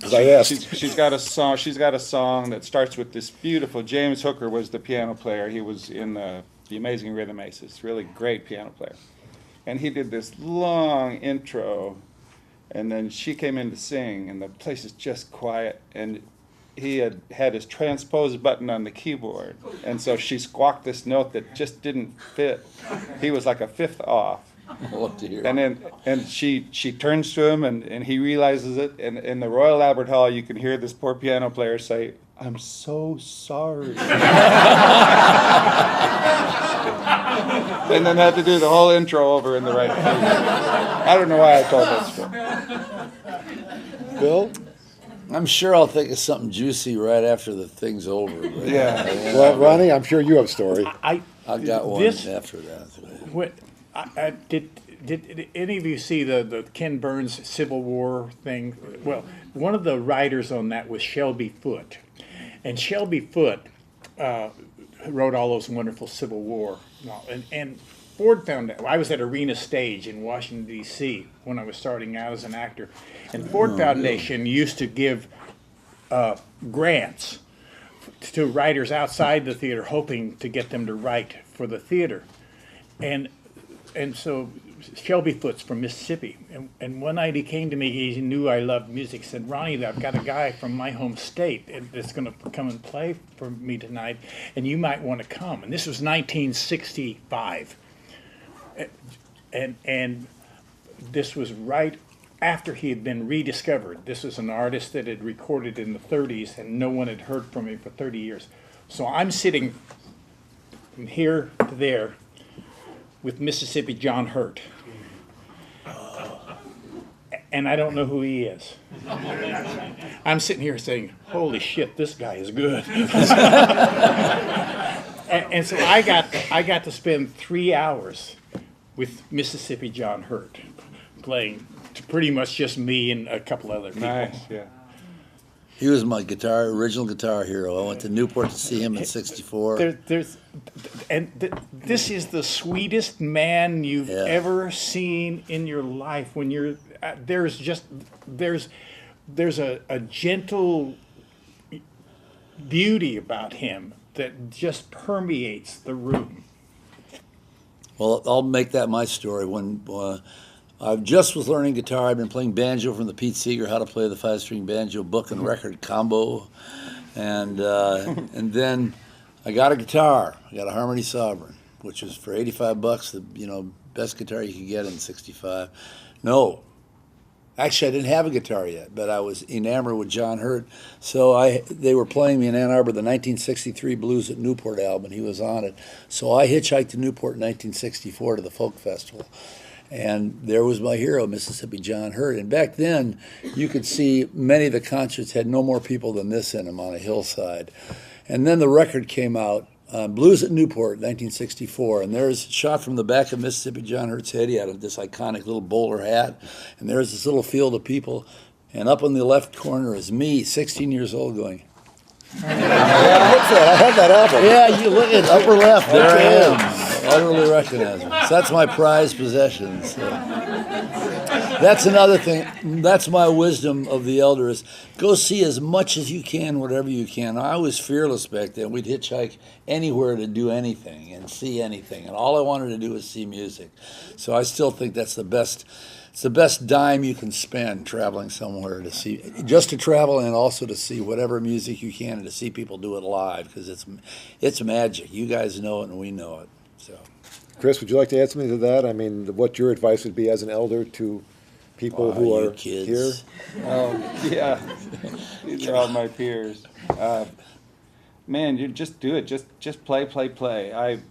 As I asked. she's got a song. She's got a song that starts with this beautiful. James Hooker was the piano player. He was in the Amazing Rhythm Aces. Really great piano player, and he did this long intro, and then she came in to sing, and the place is just quiet, and he had his transpose button on the keyboard, and so she squawked this note that just didn't fit. He was like a fifth off. Oh, dear. And she turns to him, and he realizes it, and in the Royal Albert Hall you can hear this poor piano player say, "I'm so sorry." And then had to do the whole intro over in the right key. I don't know why I told that story. Bill? I'm sure I'll think of something juicy right after the thing's over. But Yeah. Well, Ronnie, I'm sure you have a story. I got one this- after that. What did any of you see the Ken Burns Civil War thing? Well, one of the writers on that was Shelby Foote, and Shelby Foote wrote all those wonderful Civil War. And Ford found out. I was at Arena Stage in Washington D.C. when I was starting out as an actor, and Ford Foundation used to give grants to writers outside the theater, hoping to get them to write for the theater, and so Shelby Foote's from Mississippi, and one night he came to me. He knew I loved music. Said, "Ronnie, I've got a guy from my home state that's going to come and play for me tonight, and you might want to come." And this was 1965, and this was right after he had been rediscovered. This was an artist that had recorded in the 30s, and no one had heard from him for 30 years. So I'm sitting from here to there with Mississippi John Hurt. And I don't know who he is. I'm sitting here saying, "Holy shit, this guy is good." and so I got to spend 3 hours with Mississippi John Hurt, playing to pretty much just me and a couple other people. Nice, yeah. He was my original guitar hero. I went to Newport to see him in '64. This is the sweetest man you've Yeah. ever seen in your life. When you're there's a gentle beauty about him that just permeates the room. Well, I'll make that my story. When I just was learning guitar, I'd been playing banjo from the Pete Seeger How to Play the 5-String Banjo book and record combo, and then I got a guitar. I got a Harmony Sovereign, which was for $85, the best guitar you could get in '65. No, actually I didn't have a guitar yet, but I was enamored with John Hurt. So they were playing me in Ann Arbor the 1963 Blues at Newport album, and he was on it. So I hitchhiked to Newport in 1964 to the folk festival. And there was my hero, Mississippi John Hurt. And back then, you could see many of the concerts had no more people than this in them on a hillside. And then the record came out, Blues at Newport, 1964. And there's shot from the back of Mississippi John Hurt's head. He had this iconic little bowler hat. And there's this little field of people. And up in the left corner is me, 16 years old, going, I had that album. yeah, you look at upper left, there I am. Utterly recognizable. So that's my prized possession. So. That's another thing. That's my wisdom of the elder is go see as much as you can, whatever you can. I was fearless back then. We'd hitchhike anywhere to do anything and see anything. And all I wanted to do was see music. So I still think that's the best. It's the best dime you can spend traveling somewhere to see, just to travel and also to see whatever music you can and to see people do it live because it's magic. You guys know it and we know it. So, Chris, would you like to add something to that? I mean, what your advice would be as an elder to people who you are kids. here? Oh, yeah. These are all my peers. Man, you just do it. Just play.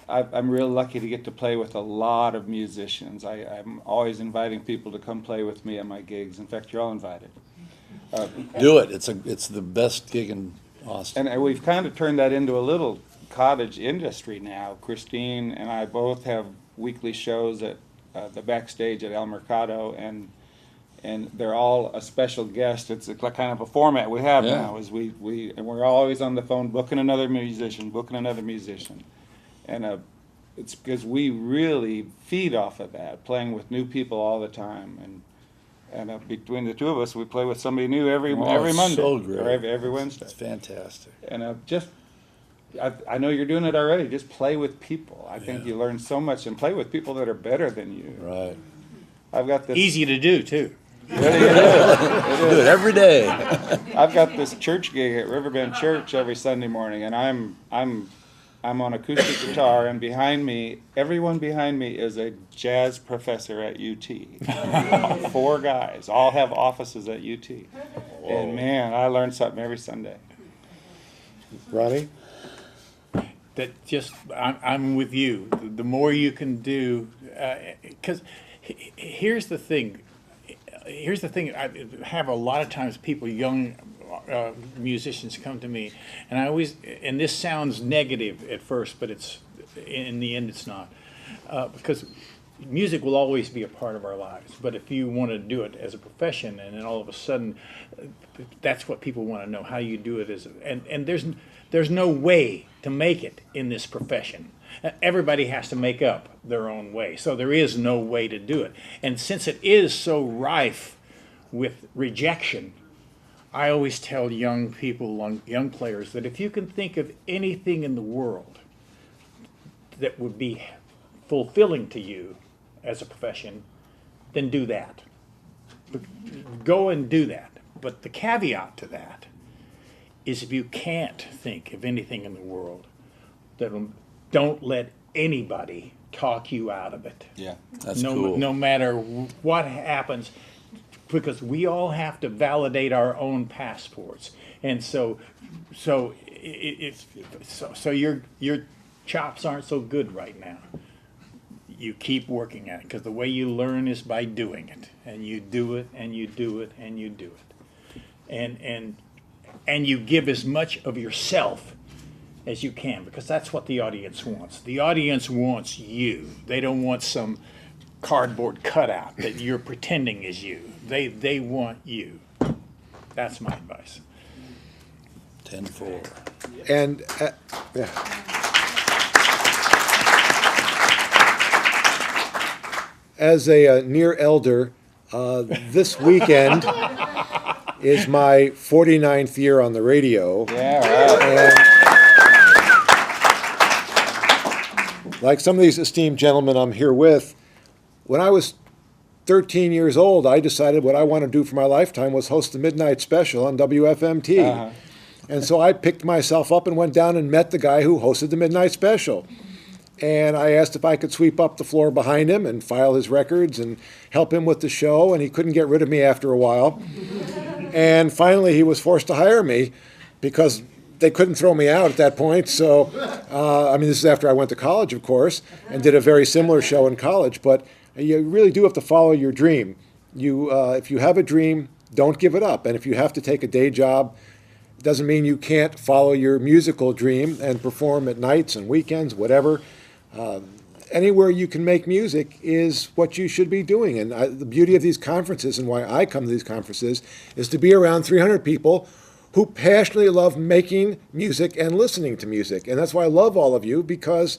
I'm real lucky to get to play with a lot of musicians. I'm always inviting people to come play with me at my gigs. In fact, you're all invited. Do it. It's the best gig in Austin. And we've kind of turned that into a little cottage industry now. Christine and I both have weekly shows at the backstage at El Mercado, and and they're all a special guest. It's like kind of a format we have Yeah. now. Is and we're always on the phone booking another musician, and it's because we really feed off of that, playing with new people all the time, and between the two of us, we play with somebody new every it's Monday so great. or every Wednesday. It's fantastic. And I know you're doing it already. Just play with people. I think you learn so much, and play with people that are better than you. Right. I've got this. Easy to do, too. Do it every day. I've got this church gig at Riverbend Church every Sunday morning, and I'm on acoustic guitar, and everyone behind me is a jazz professor at UT. 4 guys, all have offices at UT. And man, I learn something every Sunday. Ronnie? I'm with you. The more you can do, because here's the thing. I have a lot of times people, young musicians, come to me, and this sounds negative at first, but in the end it's not, because music will always be a part of our lives. But if you want to do it as a profession, and then all of a sudden, that's what people want to know, how you do it and there's no way to make it in this profession. Everybody has to make up their own way. So there is no way to do it. And since it is so rife with rejection, I always tell young people, young players, that if you can think of anything in the world that would be fulfilling to you as a profession, then do that. Go and do that. But the caveat to that is, if you can't think of anything in the world, then don't let anybody talk you out of it. Yeah. That's cool. No matter what happens, because we all have to validate our own passports, and so your chops aren't so good right now. You keep working at it, because the way you learn is by doing it, and you do it, and you do it, and you do it, and you give as much of yourself as you can, because that's what the audience wants. The audience wants you. They don't want some cardboard cutout that you're pretending is you. They want you. That's my advice. 10-4. And as a near elder, this weekend is my 49th year on the radio. Yeah, right. And like some of these esteemed gentlemen I'm here with, when I was 13 years old, I decided what I wanted to do for my lifetime was host the midnight special on WFMT. Uh-huh. And so I picked myself up and went down and met the guy who hosted the midnight special. And I asked if I could sweep up the floor behind him and file his records and help him with the show, and he couldn't get rid of me after a while. And finally he was forced to hire me, because they couldn't throw me out at that point. So, this is after I went to college, of course, and did a very similar show in college. But you really do have to follow your dream. If you have a dream, don't give it up. And if you have to take a day job, it doesn't mean you can't follow your musical dream and perform at nights and weekends, whatever. Anywhere you can make music is what you should be doing. And the beauty of these conferences, and why I come to these conferences, is to be around 300 people who passionately love making music and listening to music. And that's why I love all of you, because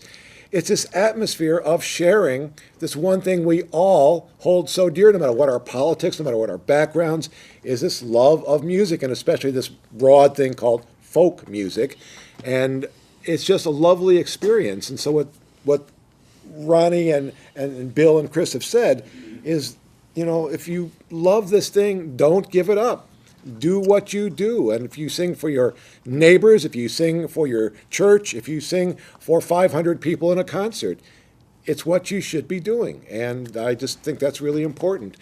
it's this atmosphere of sharing this one thing we all hold so dear, no matter what our politics, no matter what our backgrounds, is this love of music, and especially this broad thing called folk music. And it's just a lovely experience. And so what Ronnie and Bill and Chris have said is, if you love this thing, don't give it up. Do what you do. And if you sing for your neighbors, if you sing for your church, if you sing for 500 people in a concert, it's what you should be doing. And I just think that's really important.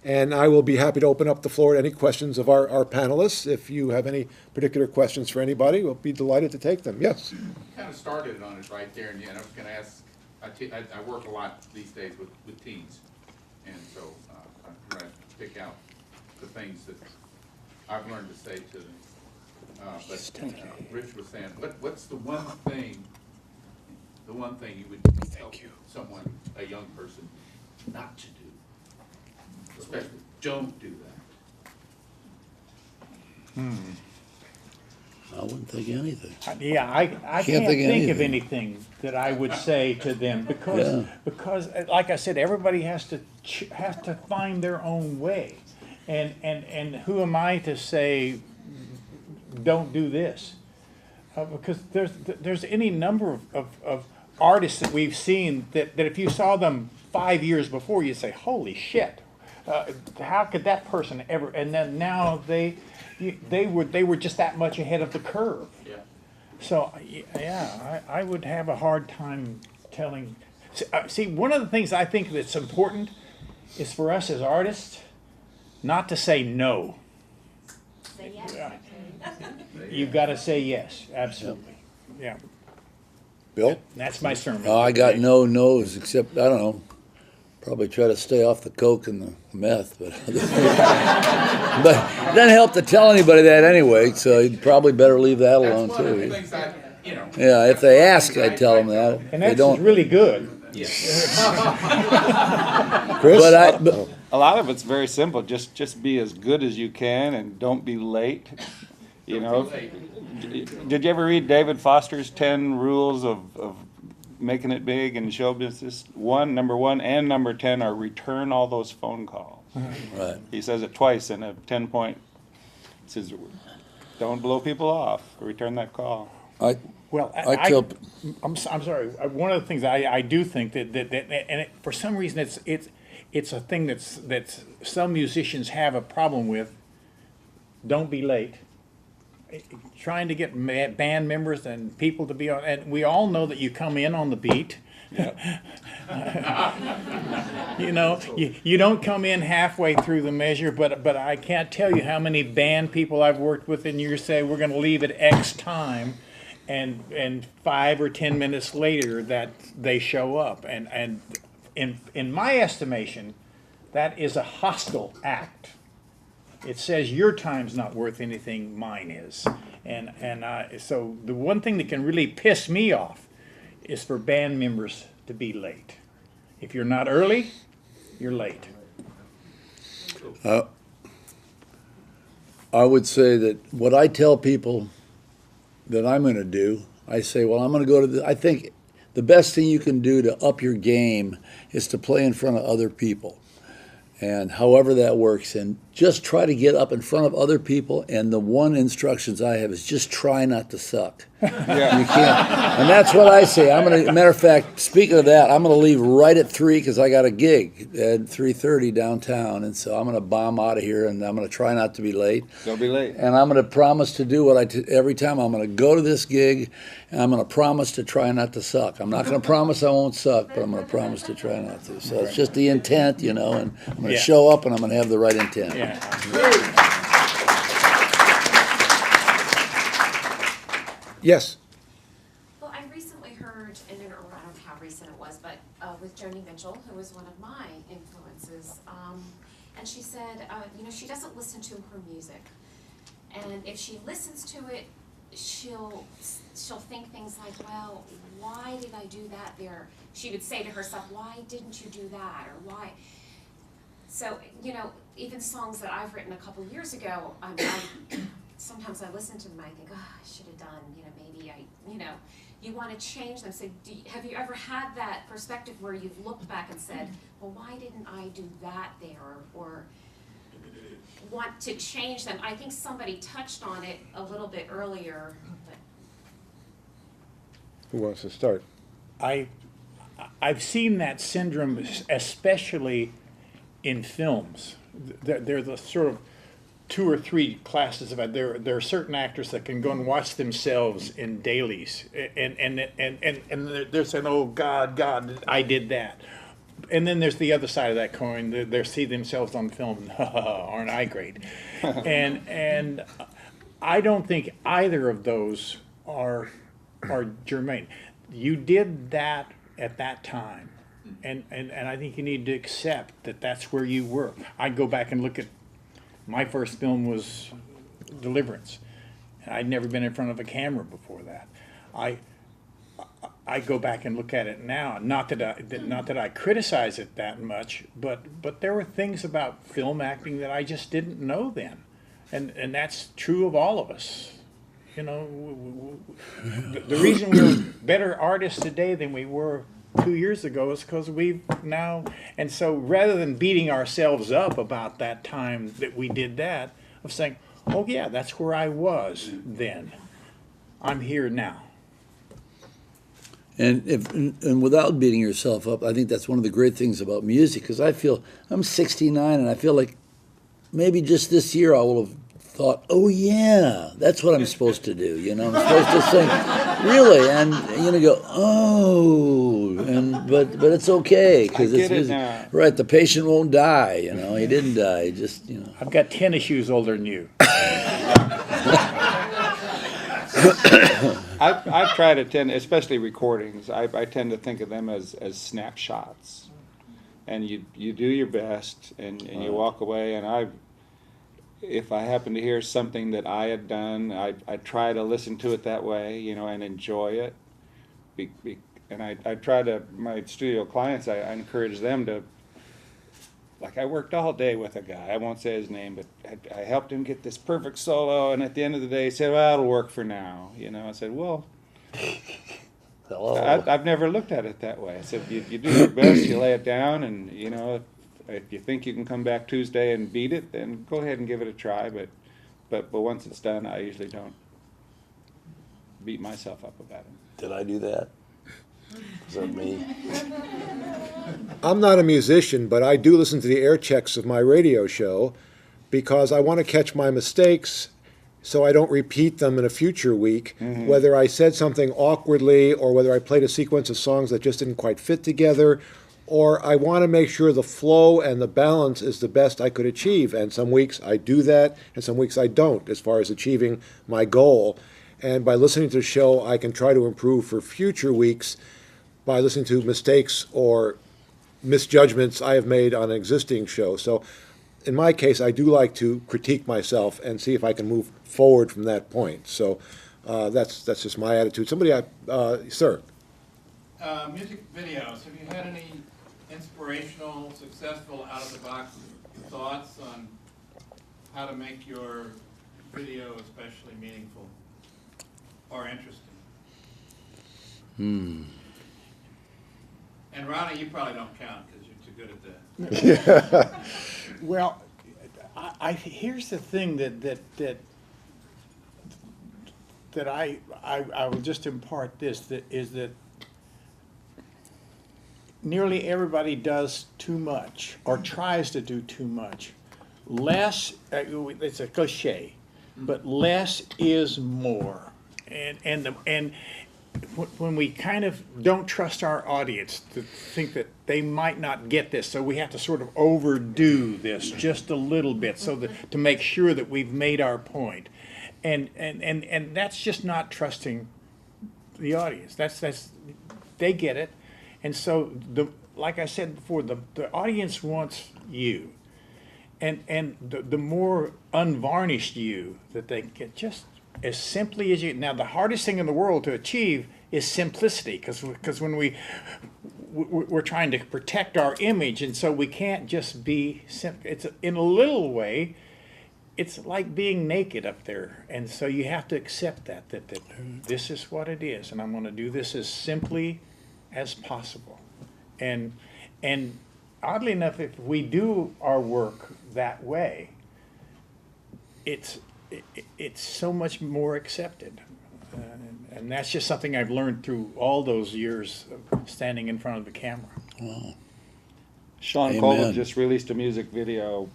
And I will be happy to open up the floor to any questions of our panelists. If you have any particular questions for anybody, we'll be delighted to take them. Yes? Kind of started on it right there, and I was going to ask, I work a lot these days with teens, and so I'm trying to pick out the things that I've learned to say to them. But Rich was saying, what's the one thing you would help someone, a young person, not to do, especially don't do that? I wouldn't think anything. Yeah, I can't think of think of anything. anything that I would say to them because, like I said, everybody has to find their own way. And who am I to say, don't do this? Because there's any number of artists that we've seen that if you saw them 5 years before, you'd say, holy shit, how could that person ever, and then now they were just that much ahead of the curve. Yeah. So, yeah, I would have a hard time telling. See, one of the things I think that's important is for us as artists not to say no. Say yes. You've got to say yes, absolutely. Yeah, Bill? that's my sermon. Oh, I got no no's except, I don't know, probably try to stay off the coke and the meth, but but it doesn't help to tell anybody that anyway, so you'd probably better leave that alone That's one of the too. things Yeah, if they ask, I'd tell them that. If And they that's don't, really good. Chris? but A lot of it's very simple. Just be as good as you can and don't be late. You know, did you ever read David Foster's 10 rules of making it big in show business? Number one and number 10 are return all those phone calls. right. He says it twice in a 10-point. It says, don't blow people off. Return that call. Well, I tell I'm sorry. One of the things I do think that and for some reason it's a thing that's some musicians have a problem with. Don't be late. Trying to get band members and people to be on, and we all know that you come in on the beat. You know, you don't come in halfway through the measure, but I can't tell you how many band people I've worked with, and you say we're going to leave at X time, and 5 or 10 minutes later that they show up, and in my estimation, that is a hostile act. It says your time's not worth anything, mine is. So the one thing that can really piss me off is for band members to be late. If you're not early, you're late. I would say that what I tell people that I'm going to do, I say, well, I'm going to go to I think the best thing you can do to up your game is to play in front of other people. And however that works, and just try to get up in front of other people, and the one instructions I have is just try not to suck. Yeah. You can't, and that's what I say. Matter of fact, speaking of that, I'm gonna leave right at 3 because I got a gig at 3:30 downtown, and so I'm gonna bomb out of here, and I'm gonna try not to be late. Don't be late. And I'm gonna promise to do what every time. I'm gonna go to this gig, and I'm gonna promise to try not to suck. I'm not gonna promise I won't suck, but I'm gonna promise to try not to. So it's just the intent, and I'm gonna show up, and I'm gonna have the right intent. Yeah. Yes. Well, I recently heard, and I don't know how recent it was, but with Joni Mitchell, who was one of my influences, and she said, she doesn't listen to her music, and if she listens to it, she'll think things like, well, why did I do that there? She would say to herself, why didn't you do that, or why? So, even songs that I've written a couple years ago, sometimes I listen to them and I think, I should have done, maybe you want to change them. So have you ever had that perspective where you've looked back and said, well, why didn't I do that there, or want to change them? I think somebody touched on it a little bit earlier, but. Who wants to start? I've seen that syndrome, especially in films. There's a sort of 2 or 3 classes of it. There are certain actors that can go and watch themselves in dailies, and they're saying, "Oh God, I did that." And then there's the other side of that coin. They see themselves on film, and aren't I great? and I don't think either of those are germane. You did that at that time. And I think you need to accept that that's where you were. I'd go back and look at my first film was Deliverance. And I'd never been in front of a camera before that. I go back and look at it now. Not that I criticize it that much, but there were things about film acting that I just didn't know then, and that's true of all of us. You know, the reason we're better artists today than we were 2 years ago is because we've now, and so rather than beating ourselves up about that time that we did that, of saying, oh yeah, that's where I was then. I'm here now. And without beating yourself up, I think that's one of the great things about music, because I feel I'm 69 and I feel like maybe just this year I will have thought, oh yeah, that's what I'm supposed to do. You know, I'm supposed to sing, really, and go, oh, but it's okay because I it's get it music. now. Right? The patient won't die. You know, he didn't die. He just I've got tennis shoes older than you. I try to tend, especially recordings, I tend to think of them as snapshots. And you do your best and you walk away, and if I happen to hear something that I had done, I try to listen to it that way, and enjoy it. And I try to, my studio clients, I encourage them to, like, I worked all day with a guy, I won't say his name, but I helped him get this perfect solo, and at the end of the day he said, well, it'll work for now. I said, well, hello. I've never looked at it that way. I said, you do your best, you lay it down, and if you think you can come back Tuesday and beat it, then go ahead and give it a try. But once it's done, I usually don't beat myself up about it. Did I do that? Is that me? I'm not a musician, but I do listen to the air checks of my radio show because I want to catch my mistakes so I don't repeat them in a future week, whether I said something awkwardly or whether I played a sequence of songs that just didn't quite fit together, or I want to make sure the flow and the balance is the best I could achieve. And some weeks I do that, and some weeks I don't, as far as achieving my goal. And by listening to the show, I can try to improve for future weeks by listening to mistakes or misjudgments I have made on an existing show. So in my case, I do like to critique myself and see if I can move forward from that point. So that's just my attitude. Sir. Music videos, have you had any inspirational, successful, out-of-the-box thoughts on how to make your video especially meaningful or interesting? And Ronnie, you probably don't count because you're too good at that. Well, here's the thing that I will just impart this, that nearly everybody does too much or tries to do too much. Less, it's a cliche, but less is more. And when we kind of don't trust our audience to think that they might not get this, so we have to sort of overdo this just a little bit so that to make sure that we've made our point. And that's just not trusting the audience. That's they get it. And so like I said before, the audience wants you. And the more unvarnished you that they get, just as simply as you. Now, the hardest thing in the world to achieve is simplicity, because when we're trying to protect our image, and so we can't just be simple. It's in a little way, it's like being naked up there, and so you have to accept that this is what it is, and I'm going to do this as simply as possible. And oddly enough, if we do our work that way, it's so much more accepted. And that's just something I've learned through all those years of standing in front of the camera. Wow. Sean Amen. Coleman just released a music video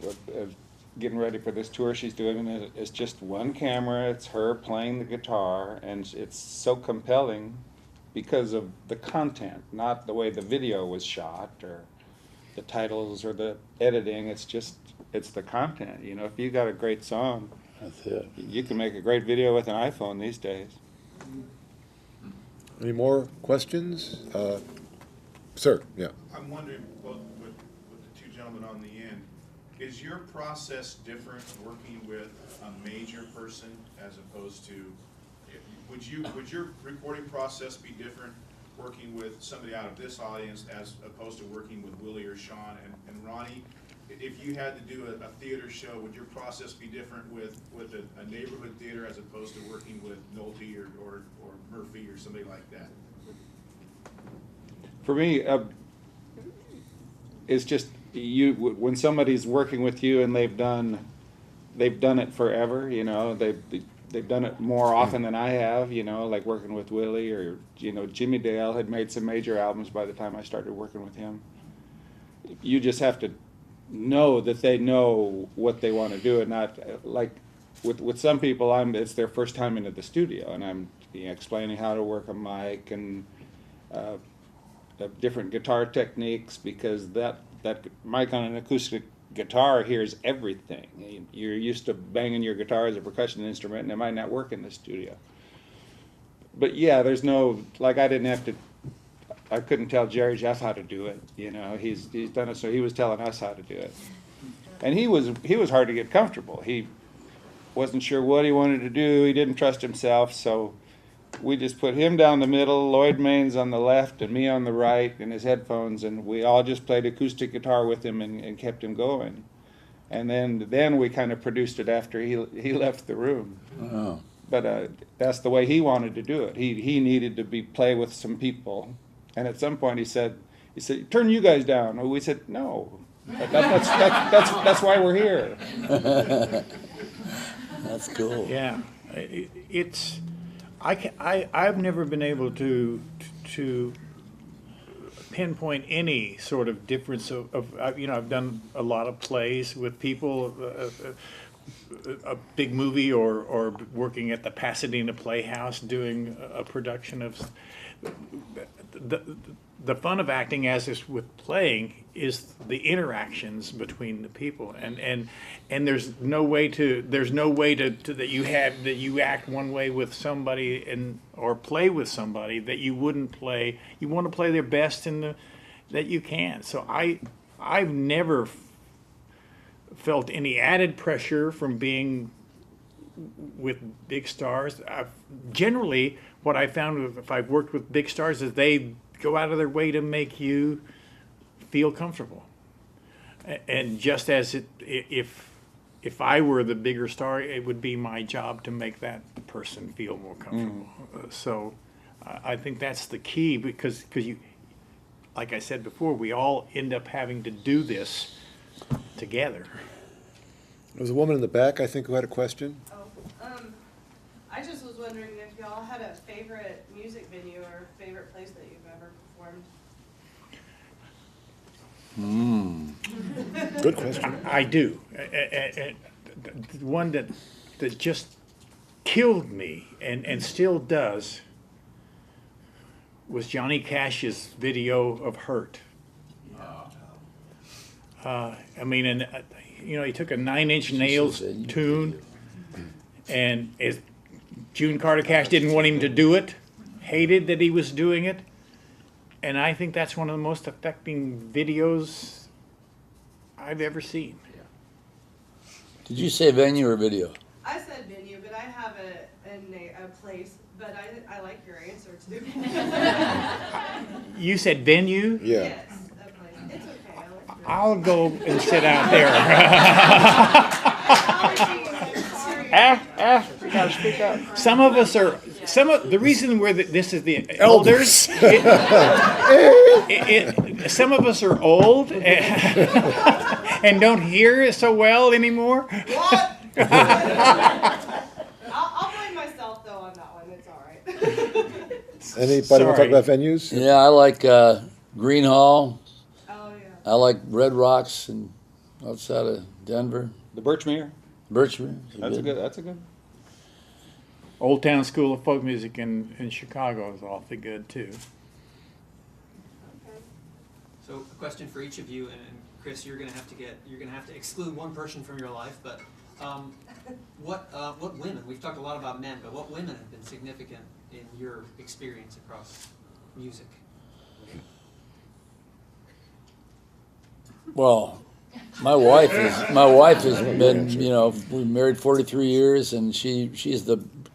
getting ready for this tour she's doing. It's just one camera, it's her playing the guitar, and it's so compelling because of the content, not the way the video was shot or the titles or the editing. It's the content. If you got a great song, That's it. you can make a great video with an iPhone these days. Any more questions? Sir, yeah. I'm wondering, with the two gentlemen on the end, is your process different working with a major person as opposed to, would your recording process be different working with somebody out of this audience as opposed to working with Willie or Sean? And Ronnie, if you had to do a theater show, would your process be different with a neighborhood theater as opposed to working with Nolte or Murphy or somebody like that? For me, it's just when somebody's working with you and they've done it forever. You know, they've done it more often than I have. You know, like working with Willie or Jimmy Dale had made some major albums by the time I started working with him. You just have to know that they know what they want to do, and not like with some people. It's their first time into the studio, and I'm explaining how to work a mic and different guitar techniques, because that mic on an acoustic guitar hears everything. You're used to banging your guitar as a percussion instrument, and it might not work in the studio. But yeah, there's no, like, I couldn't tell Jerry Jeff how to do it. You know, he's done it, so he was telling us how to do it. And he was hard to get comfortable. He wasn't sure what he wanted to do. He didn't trust himself, so we just put him down the middle, Lloyd Maines on the left, and me on the right in his headphones, and we all just played acoustic guitar with him and kept him going. And then we kind of produced it after he left the room. Oh. But that's the way he wanted to do it. He needed to play with some people. And at some point he said, "Turn you guys down." And we said, "No, that's why we're here." That's cool. Yeah, I've never been able to pinpoint any sort of difference of I've done a lot of plays with people, a big movie or working at the Pasadena Playhouse doing a production of. The fun of acting, as is with playing, is the interactions between the people, and there's no way that you act one way with somebody or play with somebody that you wouldn't play. You want to play their best that you can. So I've never felt any added pressure from being with big stars. Generally, what I found if I've worked with big stars is they go out of their way to make you feel comfortable. And just as if I were the bigger star, it would be my job to make that person feel more comfortable. So I think that's the key, because you, like I said before, we all end up having to do this together. There was a woman in the back, I think, who had a question. I just was wondering if y'all had a favorite music video or favorite place that you've ever performed. Good question. I do. The one that just killed me and still does was Johnny Cash's video of "Hurt." He took a 9 Inch Nails tune, and June Carter Cash didn't want him to do it, hated that he was doing it, and I think that's one of the most affecting videos I've ever seen. Did you say venue or video? I said venue, but I have a place, but I like your answer too. You said venue? Yeah. Yes, a place. It's okay. I like your I'll go and sit out there. You gotta speak up. Some of the reason this is the elders. Some of us are old and don't hear so well anymore. What? I'll blame myself though on that one. It's all right. Anybody want to talk Sorry. about venues? Yeah, I like Green Hall. Oh yeah. I like Red Rocks and outside of Denver. The Birchmere. Birchmere. That's a good. Old Town School of Folk Music in Chicago is awfully good too. So a question for each of you, and Chris, you're gonna have to exclude one person from your life, but what women? We've talked a lot about men, but what women have been significant in your experience across music? Well, My wife has been, you know, we've married 43 years, and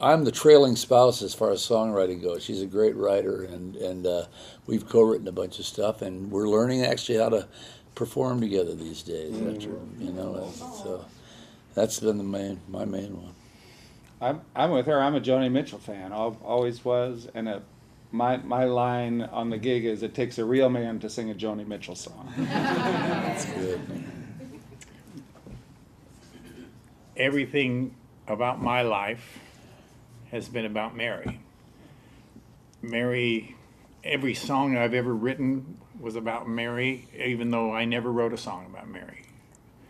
I'm the trailing spouse as far as songwriting goes. She's a great writer, and we've co-written a bunch of stuff, and we're learning actually how to perform together these days. After, you know, so that's been my main one. I'm with her. I'm a Joni Mitchell fan. Always was, and my line on the gig is, "It takes a real man to sing a Joni Mitchell song." That's good. Everything about my life has been about Mary. Mary, every song I've ever written was about Mary, even though I never wrote a song about Mary.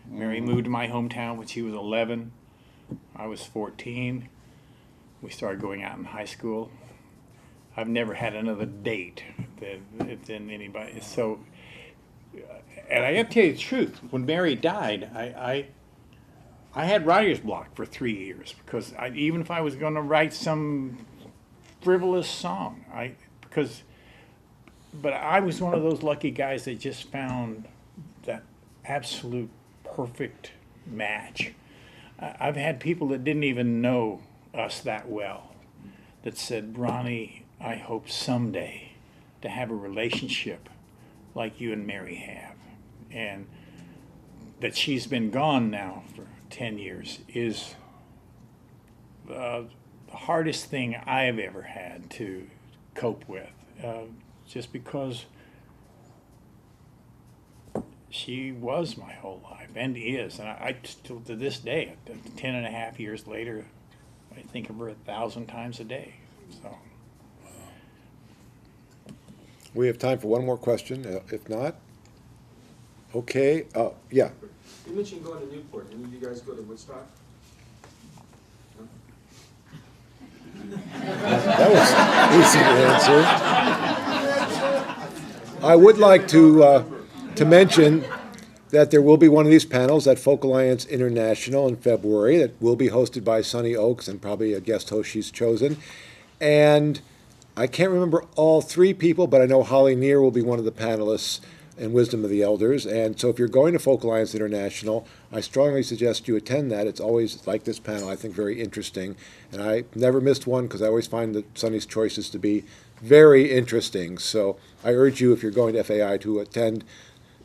Mary moved to my hometown when she was 11. I was 14. We started going out in high school. I've never had another date than anybody. So, and I got to tell you the truth, when Mary died, I had writer's block for 3 years because even if I was going to write some frivolous song, but I was one of those lucky guys that just found that absolute perfect match. I've had people that didn't even know us that well that said, "Ronnie, I hope someday to have a relationship like you and Mary have." And that she's been gone now for 10 years is the hardest thing I've ever had to cope with, just because she was my whole life and is. And I still, to this day, 10 and a half years later, I think of her 1,000 times a day. So. We have time for one more question. If not, okay. Yeah. You mentioned going to Newport. Any of you guys go to Woodstock? No? That was easy to answer. I would like to mention that there will be one of these panels at Folk Alliance International in February that will be hosted by Sunny Oaks and probably a guest host she's chosen. And I can't remember all three people, but I know Holly Neer will be one of the panelists in Wisdom of the Elders. And so if you're going to Folk Alliance International, I strongly suggest you attend that. It's always, like this panel, I think very interesting. And I never missed one because I always find that Sunny's choices to be very interesting. So I urge you, if you're going to FAI, to attend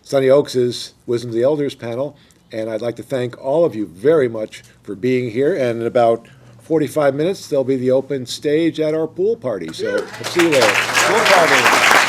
Sunny Oaks's Wisdom of the Elders panel. And I'd like to thank all of you very much for being here. And in about 45 minutes, there'll be the open stage at our pool party. So we'll see you there. Pool party.